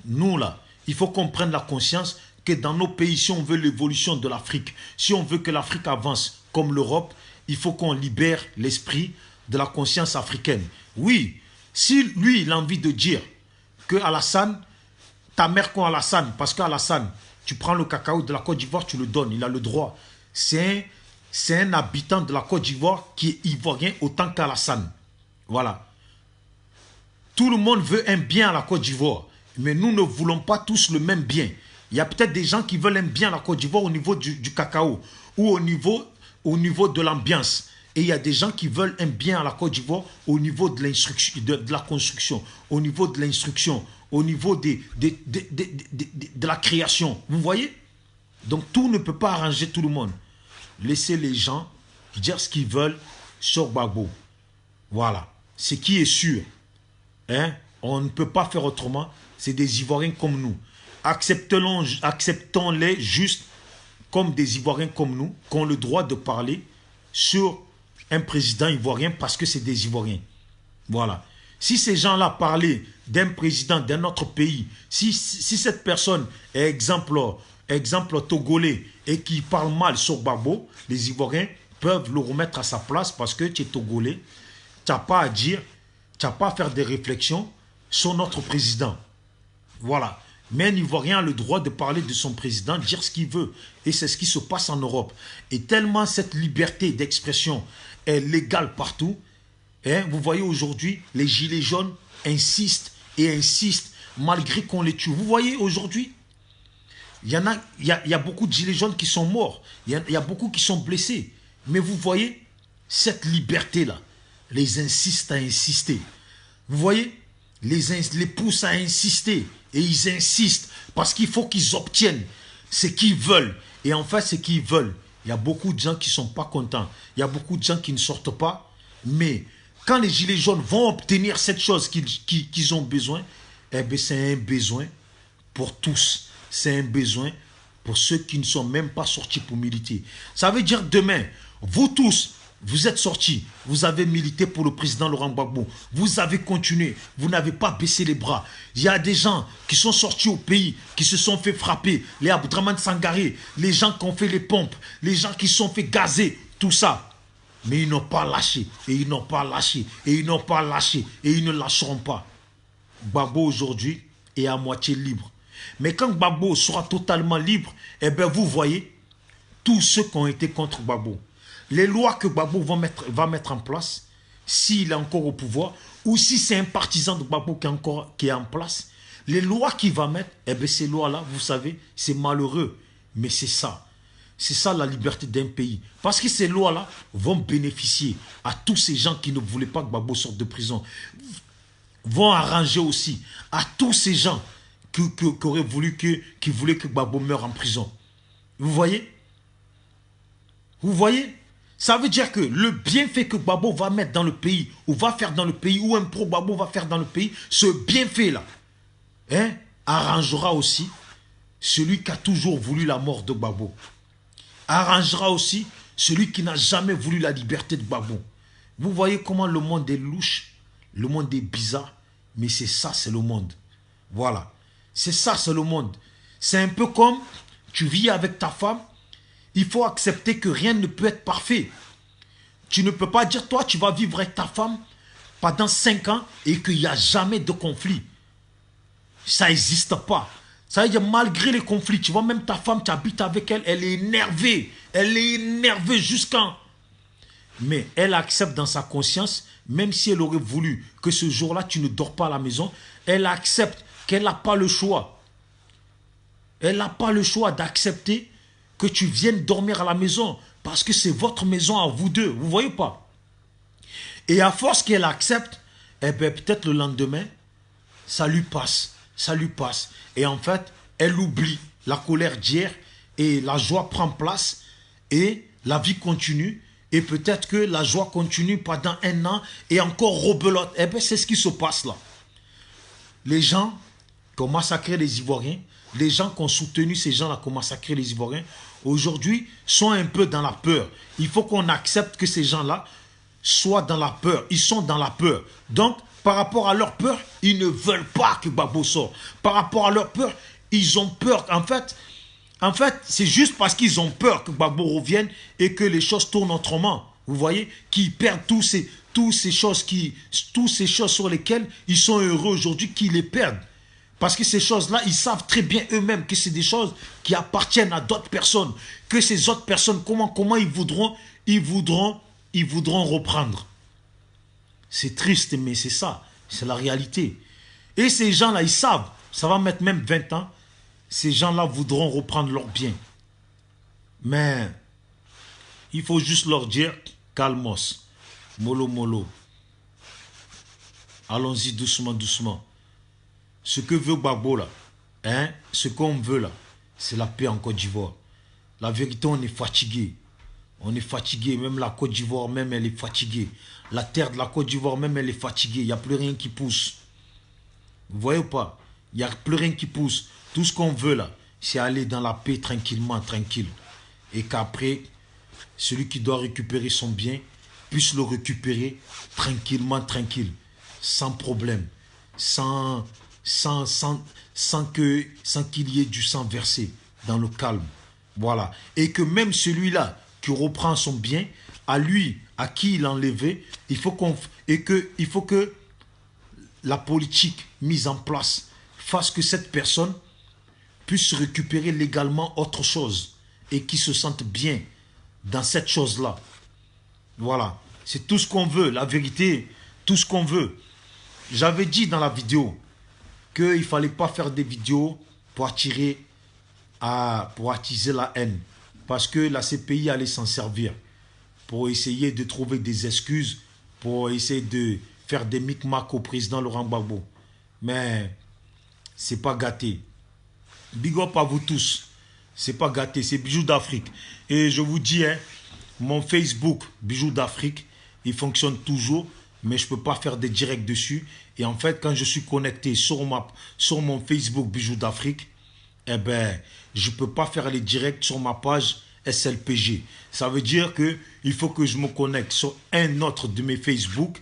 nous là, il faut qu'on prenne la conscience que dans nos pays, si on veut l'évolution de l'Afrique, si on veut que l'Afrique avance comme l'Europe, il faut qu'on libère l'esprit de la conscience africaine. Oui, si lui, il a envie de dire que Alassane, ta mère quoi Alassane, parce qu'Alassane, tu prends le cacao de la Côte d'Ivoire, tu le donnes, il a le droit. C'est un habitant de la Côte d'Ivoire qui est ivoirien autant qu'Alassane. Voilà. Tout le monde veut un bien à la Côte d'Ivoire, mais nous ne voulons pas tous le même bien. Il y a peut-être des gens qui veulent un bien à la Côte d'Ivoire au niveau du cacao ou au niveau de l'ambiance. Et il y a des gens qui veulent un bien à la Côte d'Ivoire au niveau de l'instruction, de la construction, au niveau de l'instruction, au niveau de la création. Vous voyez? Donc tout ne peut pas arranger tout le monde. Laissez les gens dire ce qu'ils veulent sur Gbagbo. Voilà. Ce qui est sûr, on ne peut pas faire autrement. C'est des Ivoiriens comme nous. Acceptons-les juste comme des Ivoiriens comme nous, qui ont le droit de parler sur un président ivoirien parce que c'est des Ivoiriens. Voilà. Si ces gens-là parlaient d'un président d'un autre pays, si cette personne est exemple togolais et qui parle mal sur Gbagbo, les Ivoiriens peuvent le remettre à sa place parce que tu es togolais, tu n'as pas à dire, tu n'as pas à faire des réflexions sur notre président. Voilà. Mais un Ivoirien a le droit de parler de son président, dire ce qu'il veut. Et c'est ce qui se passe en Europe. Et tellement cette liberté d'expression est légale partout, vous voyez aujourd'hui, les gilets jaunes insistent et insistent malgré qu'on les tue. Vous voyez aujourd'hui, il y a beaucoup de gilets jaunes qui sont morts. Il y a beaucoup qui sont blessés. Mais vous voyez, cette liberté-là, les insiste à insister. Vous voyez, les pousse à insister. Et ils insistent parce qu'il faut qu'ils obtiennent ce qu'ils veulent. Et en fait, ce qu'ils veulent, il y a beaucoup de gens qui ne sont pas contents. Il y a beaucoup de gens qui ne sortent pas. Mais quand les gilets jaunes vont obtenir cette chose qu'ils ont besoin, eh bien, c'est un besoin pour tous. C'est un besoin pour ceux qui ne sont même pas sortis pour militer. Ça veut dire demain, vous tous, vous êtes sortis, vous avez milité pour le président Laurent Gbagbo, vous avez continué, vous n'avez pas baissé les bras. Il y a des gens qui sont sortis au pays, qui se sont fait frapper, les Abdraman Sangaré, les gens qui ont fait les pompes, les gens qui se sont fait gazer, tout ça. Mais ils n'ont pas lâché, et ils n'ont pas lâché, et ils n'ont pas lâché, et ils ne lâcheront pas. Gbagbo aujourd'hui est à moitié libre. Mais quand Gbagbo sera totalement libre, eh bien vous voyez, tous ceux qui ont été contre Gbagbo, les lois que Gbagbo va mettre en place, s'il est encore au pouvoir, ou si c'est un partisan de Gbagbo qui est en place, les lois qu'il va mettre, eh bien ces lois-là, vous savez, c'est malheureux. Mais c'est ça. C'est ça la liberté d'un pays. Parce que ces lois-là vont bénéficier à tous ces gens qui ne voulaient pas que Gbagbo sorte de prison. Vont arranger aussi à tous ces gens qui auraient voulu qui voulaient que Gbagbo meure en prison. Vous voyez? Vous voyez? Ça veut dire que le bienfait que Gbagbo va mettre dans le pays, ou va faire dans le pays, ou un pro-Gbagbo va faire dans le pays, ce bienfait-là, hein, arrangera aussi celui qui a toujours voulu la mort de Gbagbo. Arrangera aussi celui qui n'a jamais voulu la liberté de Gbagbo. Vous voyez comment le monde est louche, le monde est bizarre, mais c'est ça, c'est le monde. Voilà. C'est ça, c'est le monde. C'est un peu comme tu vis avec ta femme, il faut accepter que rien ne peut être parfait. Tu ne peux pas dire, toi, tu vas vivre avec ta femme pendant 5 ans et qu'il n'y a jamais de conflit. Ça n'existe pas. Ça veut dire, malgré les conflits, tu vois, même ta femme, tu habites avec elle, elle est énervée. Elle est énervée jusqu'à... Mais elle accepte dans sa conscience, même si elle aurait voulu que ce jour-là, tu ne dors pas à la maison, elle accepte qu'elle n'a pas le choix. Elle n'a pas le choix d'accepter que tu viennes dormir à la maison, parce que c'est votre maison à vous deux, vous voyez pas? Et à force qu'elle accepte, eh bien peut-être le lendemain, ça lui passe. Et en fait, elle oublie la colère d'hier et la joie prend place et la vie continue. Et peut-être que la joie continue pendant 1 an et encore rebelote. Eh bien, c'est ce qui se passe là. Les gens qui ont massacré les Ivoiriens, les gens qui ont soutenu ces gens-là qui ont massacré les Ivoiriens, aujourd'hui, sont un peu dans la peur. Il faut qu'on accepte que ces gens-là soient dans la peur. Ils sont dans la peur. Donc, par rapport à leur peur, ils ne veulent pas que Gbagbo sorte. Par rapport à leur peur, ils ont peur. En fait, c'est juste parce qu'ils ont peur que Gbagbo revienne et que les choses tournent autrement. Vous voyez, qu'ils perdent toutes ces choses sur lesquelles ils sont heureux aujourd'hui, qu'ils les perdent. Parce que ces choses-là, ils savent très bien eux-mêmes que c'est des choses qui appartiennent à d'autres personnes. Que ces autres personnes, comment ils voudront reprendre. C'est triste, mais c'est ça. C'est la réalité. Et ces gens-là, ils savent, ça va mettre même 20 ans, ces gens-là voudront reprendre leurs biens. Mais il faut juste leur dire, calmos, mollo mollo. Allons-y doucement, doucement. Ce que veut Gbagbo là, hein, ce qu'on veut là, c'est la paix en Côte d'Ivoire. La vérité, on est fatigué. On est fatigué, même la Côte d'Ivoire, même elle est fatiguée. La terre de la Côte d'Ivoire, même elle est fatiguée. Il n'y a plus rien qui pousse. Vous voyez ou pas? Il n'y a plus rien qui pousse. Tout ce qu'on veut là, c'est aller dans la paix tranquillement, tranquille. Et qu'après, celui qui doit récupérer son bien puisse le récupérer tranquillement, tranquille. Sans problème. Sans qu'il y ait du sang versé, dans le calme. Voilà. Et que même celui-là qui reprend son bien, à lui, à qui il l'a enlevé, il faut que la politique mise en place fasse que cette personne puisse récupérer légalement autre chose et qui se sente bien dans cette chose-là. Voilà. C'est tout ce qu'on veut, la vérité, tout ce qu'on veut. J'avais dit dans la vidéo qu'il ne fallait pas faire des vidéos pour attirer pour attiser la haine. Parce que la CPI allait s'en servir pour essayer de trouver des excuses, pour essayer de faire des micmacs au président Laurent Gbagbo. Mais c'est pas gâté. Big up à vous tous. C'est pas gâté, c'est Bijoux d'Afrique. Et je vous dis, hein, mon Facebook Bijoux d'Afrique, il fonctionne toujours, mais je peux pas faire des directs dessus. Et en fait, quand je suis connecté sur mon Facebook Bijoux d'Afrique, eh ben, je peux pas faire les directs sur ma page SLPG. Ça veut dire que il faut que je me connecte sur un autre de mes Facebook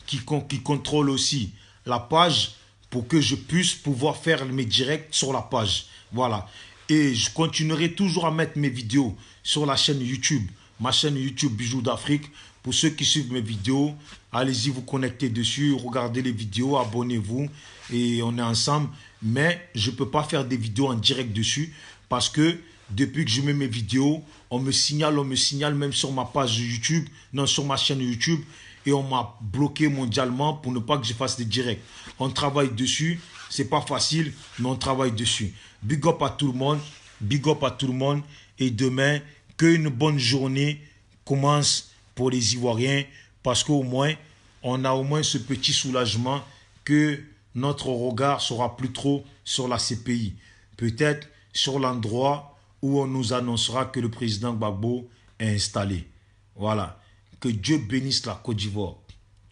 qui contrôle aussi la page pour que je puisse pouvoir faire mes directs sur la page. Voilà. Et je continuerai toujours à mettre mes vidéos sur la chaîne YouTube. Ma chaîne YouTube Bijoux d'Afrique. Pour ceux qui suivent mes vidéos, allez-y vous connecter dessus, regardez les vidéos, abonnez-vous et on est ensemble. Mais je ne peux pas faire des vidéos en direct dessus parce que depuis que je mets mes vidéos, on me signale même sur ma page YouTube, non sur ma chaîne YouTube et on m'a bloqué mondialement pour ne pas que je fasse des directs. On travaille dessus, c'est pas facile, mais on travaille dessus. Big up à tout le monde, big up à tout le monde et demain, qu'une bonne journée commence pour les Ivoiriens parce qu'au moins, on a au moins ce petit soulagement que notre regard sera plus trop sur la CPI. Peut-être sur l'endroit où on nous annoncera que le président Gbagbo est installé. Voilà. Que Dieu bénisse la Côte d'Ivoire.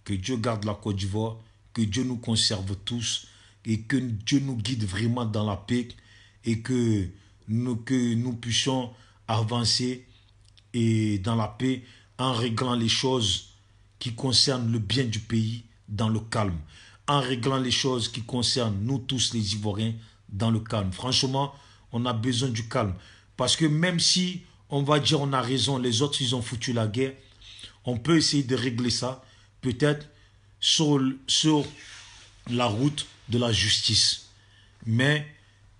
Que Dieu garde la Côte d'Ivoire. Que Dieu nous conserve tous. Et que Dieu nous guide vraiment dans la paix. Et que nous puissions avancer et dans la paix en réglant les choses qui concernent le bien du pays dans le calme. En réglant les choses qui concernent nous tous les Ivoiriens dans le calme. Franchement, on a besoin du calme. Parce que même si on va dire on a raison, les autres ils ont foutu la guerre, on peut essayer de régler ça peut-être sur la route de la justice. Mais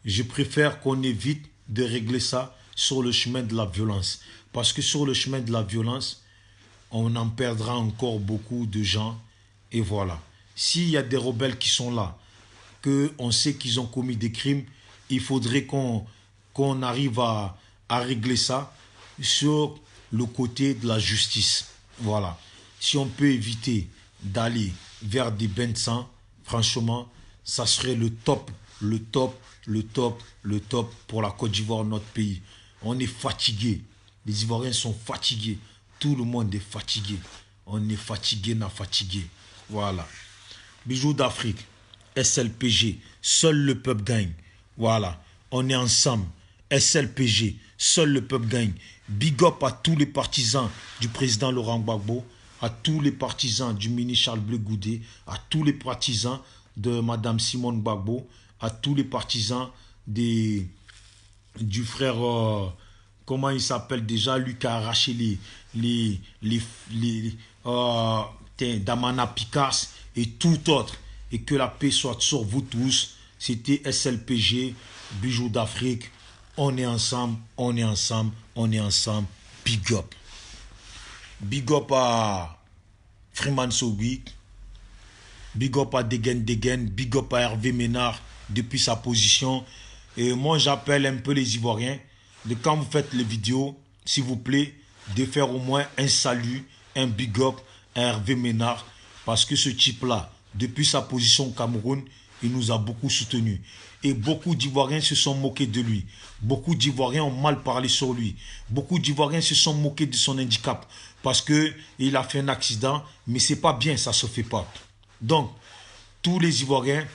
je préfère qu'on évite de régler ça sur le chemin de la violence. Parce que sur le chemin de la violence, on en perdra encore beaucoup de gens. Et voilà. S'il y a des rebelles qui sont là, qu'on sait qu'ils ont commis des crimes, il faudrait qu'on arrive à régler ça sur le côté de la justice. Voilà. Si on peut éviter d'aller vers des bains de sang, franchement, ça serait le top, le top, le top, le top pour la Côte d'Ivoire, notre pays. On est fatigué. Les Ivoiriens sont fatigués. Tout le monde est fatigué. On est fatigué, fatigué. Voilà. Bijoux d'Afrique, SLPG, seul le peuple gagne. Voilà. On est ensemble. SLPG, seul le peuple gagne. Big up à tous les partisans du président Laurent Gbagbo, à tous les partisans du ministre Charles Blé Goudé, à tous les partisans de Madame Simone Gbagbo, à tous les partisans du frère, comment il s'appelle déjà, lui qui a arraché Damana Picasse et tout autre. Et que la paix soit sur vous tous. C'était SLPG, Bijoux d'Afrique. On est ensemble, on est ensemble, on est ensemble. Big up. Big up à Freeman Sobi. Big up à Degen Degen. Big up à Hervé Ménard depuis sa position. Et moi, j'appelle un peu les Ivoiriens de quand vous faites les vidéos, s'il vous plaît, de faire au moins un salut, un big up à Hervé Ménard. Parce que ce type-là, depuis sa position au Cameroun, il nous a beaucoup soutenus. Et beaucoup d'Ivoiriens se sont moqués de lui. Beaucoup d'Ivoiriens ont mal parlé sur lui. Beaucoup d'Ivoiriens se sont moqués de son handicap. Parce qu'il a fait un accident, mais c'est pas bien, ça se fait pas. Donc, tous les Ivoiriens,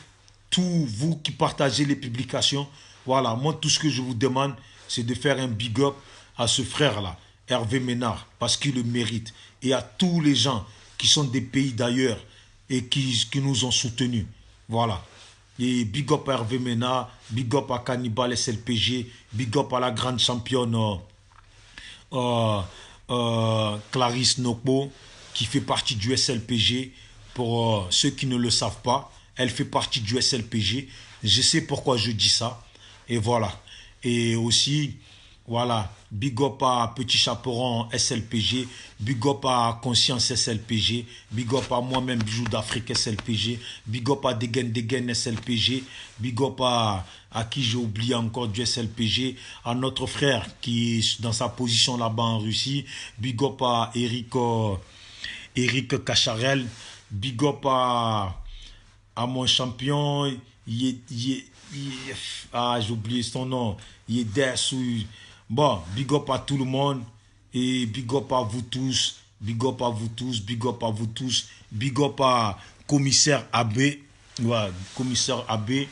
tous vous qui partagez les publications, voilà, moi tout ce que je vous demande, c'est de faire un big up à ce frère-là, Hervé Ménard, parce qu'il le mérite. Et à tous les gens qui sont des pays d'ailleurs et qui nous ont soutenus. Voilà. Et big up à Hervé Ménard, big up à Cannibal SLPG, big up à la grande championne Clarisse Nokbo, qui fait partie du SLPG. Pour ceux qui ne le savent pas, elle fait partie du SLPG. Je sais pourquoi je dis ça. Et voilà. Et aussi Voilà, big up à Petit Chaperon SLPG, big up à Conscience SLPG, big up à moi-même Bijoux d'Afrique SLPG, big up à Degen Degen SLPG, big up à qui j'ai oublié encore du SLPG, à notre frère qui est dans sa position là-bas en Russie, big up à Eric Cacharel, big up à mon champion, j'ai oublié son nom, bon, big up à tout le monde et big up à vous tous, big up à vous tous, big up à vous tous, big up à commissaire Abbé, ouais, commissaire Abbé,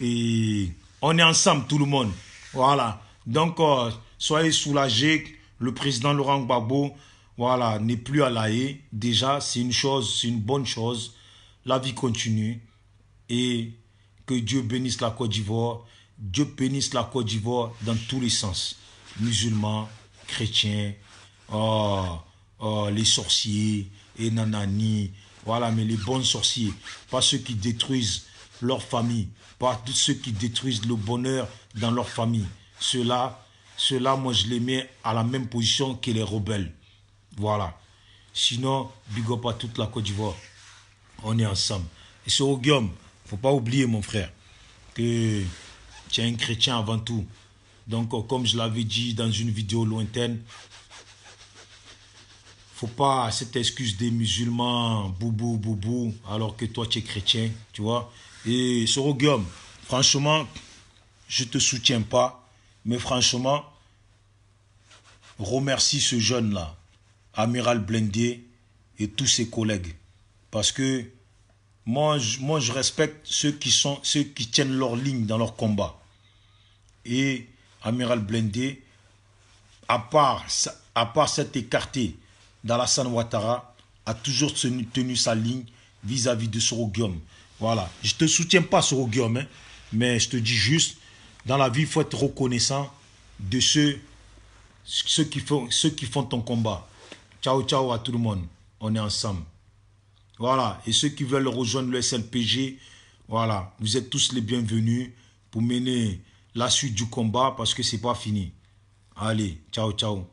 et on est ensemble tout le monde, voilà. Donc soyez soulagés, le président Laurent Gbagbo, voilà, n'est plus à La Haye. Déjà, c'est une chose, c'est une bonne chose. La vie continue et que Dieu bénisse la Côte d'Ivoire. Dieu bénisse la Côte d'Ivoire dans tous les sens. Musulmans, chrétiens, les sorciers, et nanani, voilà, mais les bons sorciers, pas ceux qui détruisent leur famille, pas tous ceux qui détruisent le bonheur dans leur famille. Ceux-là, moi, je les mets à la même position que les rebelles. Voilà. Sinon, big up à toute la Côte d'Ivoire. On est ensemble. Et sur Guillaume, faut pas oublier, mon frère, que tu es un chrétien avant tout. Donc, comme je l'avais dit dans une vidéo lointaine, faut pas cette excuse des musulmans, boubou, boubou, alors que toi, tu es chrétien, tu vois. Et sur Guillaume, franchement, je te soutiens pas, mais franchement, remercie ce jeune-là, Amiral Blindé et tous ses collègues. Parce que moi, je respecte ceux qui tiennent leur ligne dans leur combat. Et Amiral Blindé, à part s'être écarté d'Alassane Ouattara, a toujours tenu sa ligne vis-à-vis de Soro Guillaume. Voilà. Je ne te soutiens pas, Soro Guillaume, hein, mais je te dis juste, dans la vie, il faut être reconnaissant de ceux qui font ton combat. Ciao, ciao à tout le monde. On est ensemble. Voilà. Et ceux qui veulent rejoindre le SLPG, voilà, vous êtes tous les bienvenus pour mener la suite du combat parce que c'est pas fini. Allez, ciao, ciao.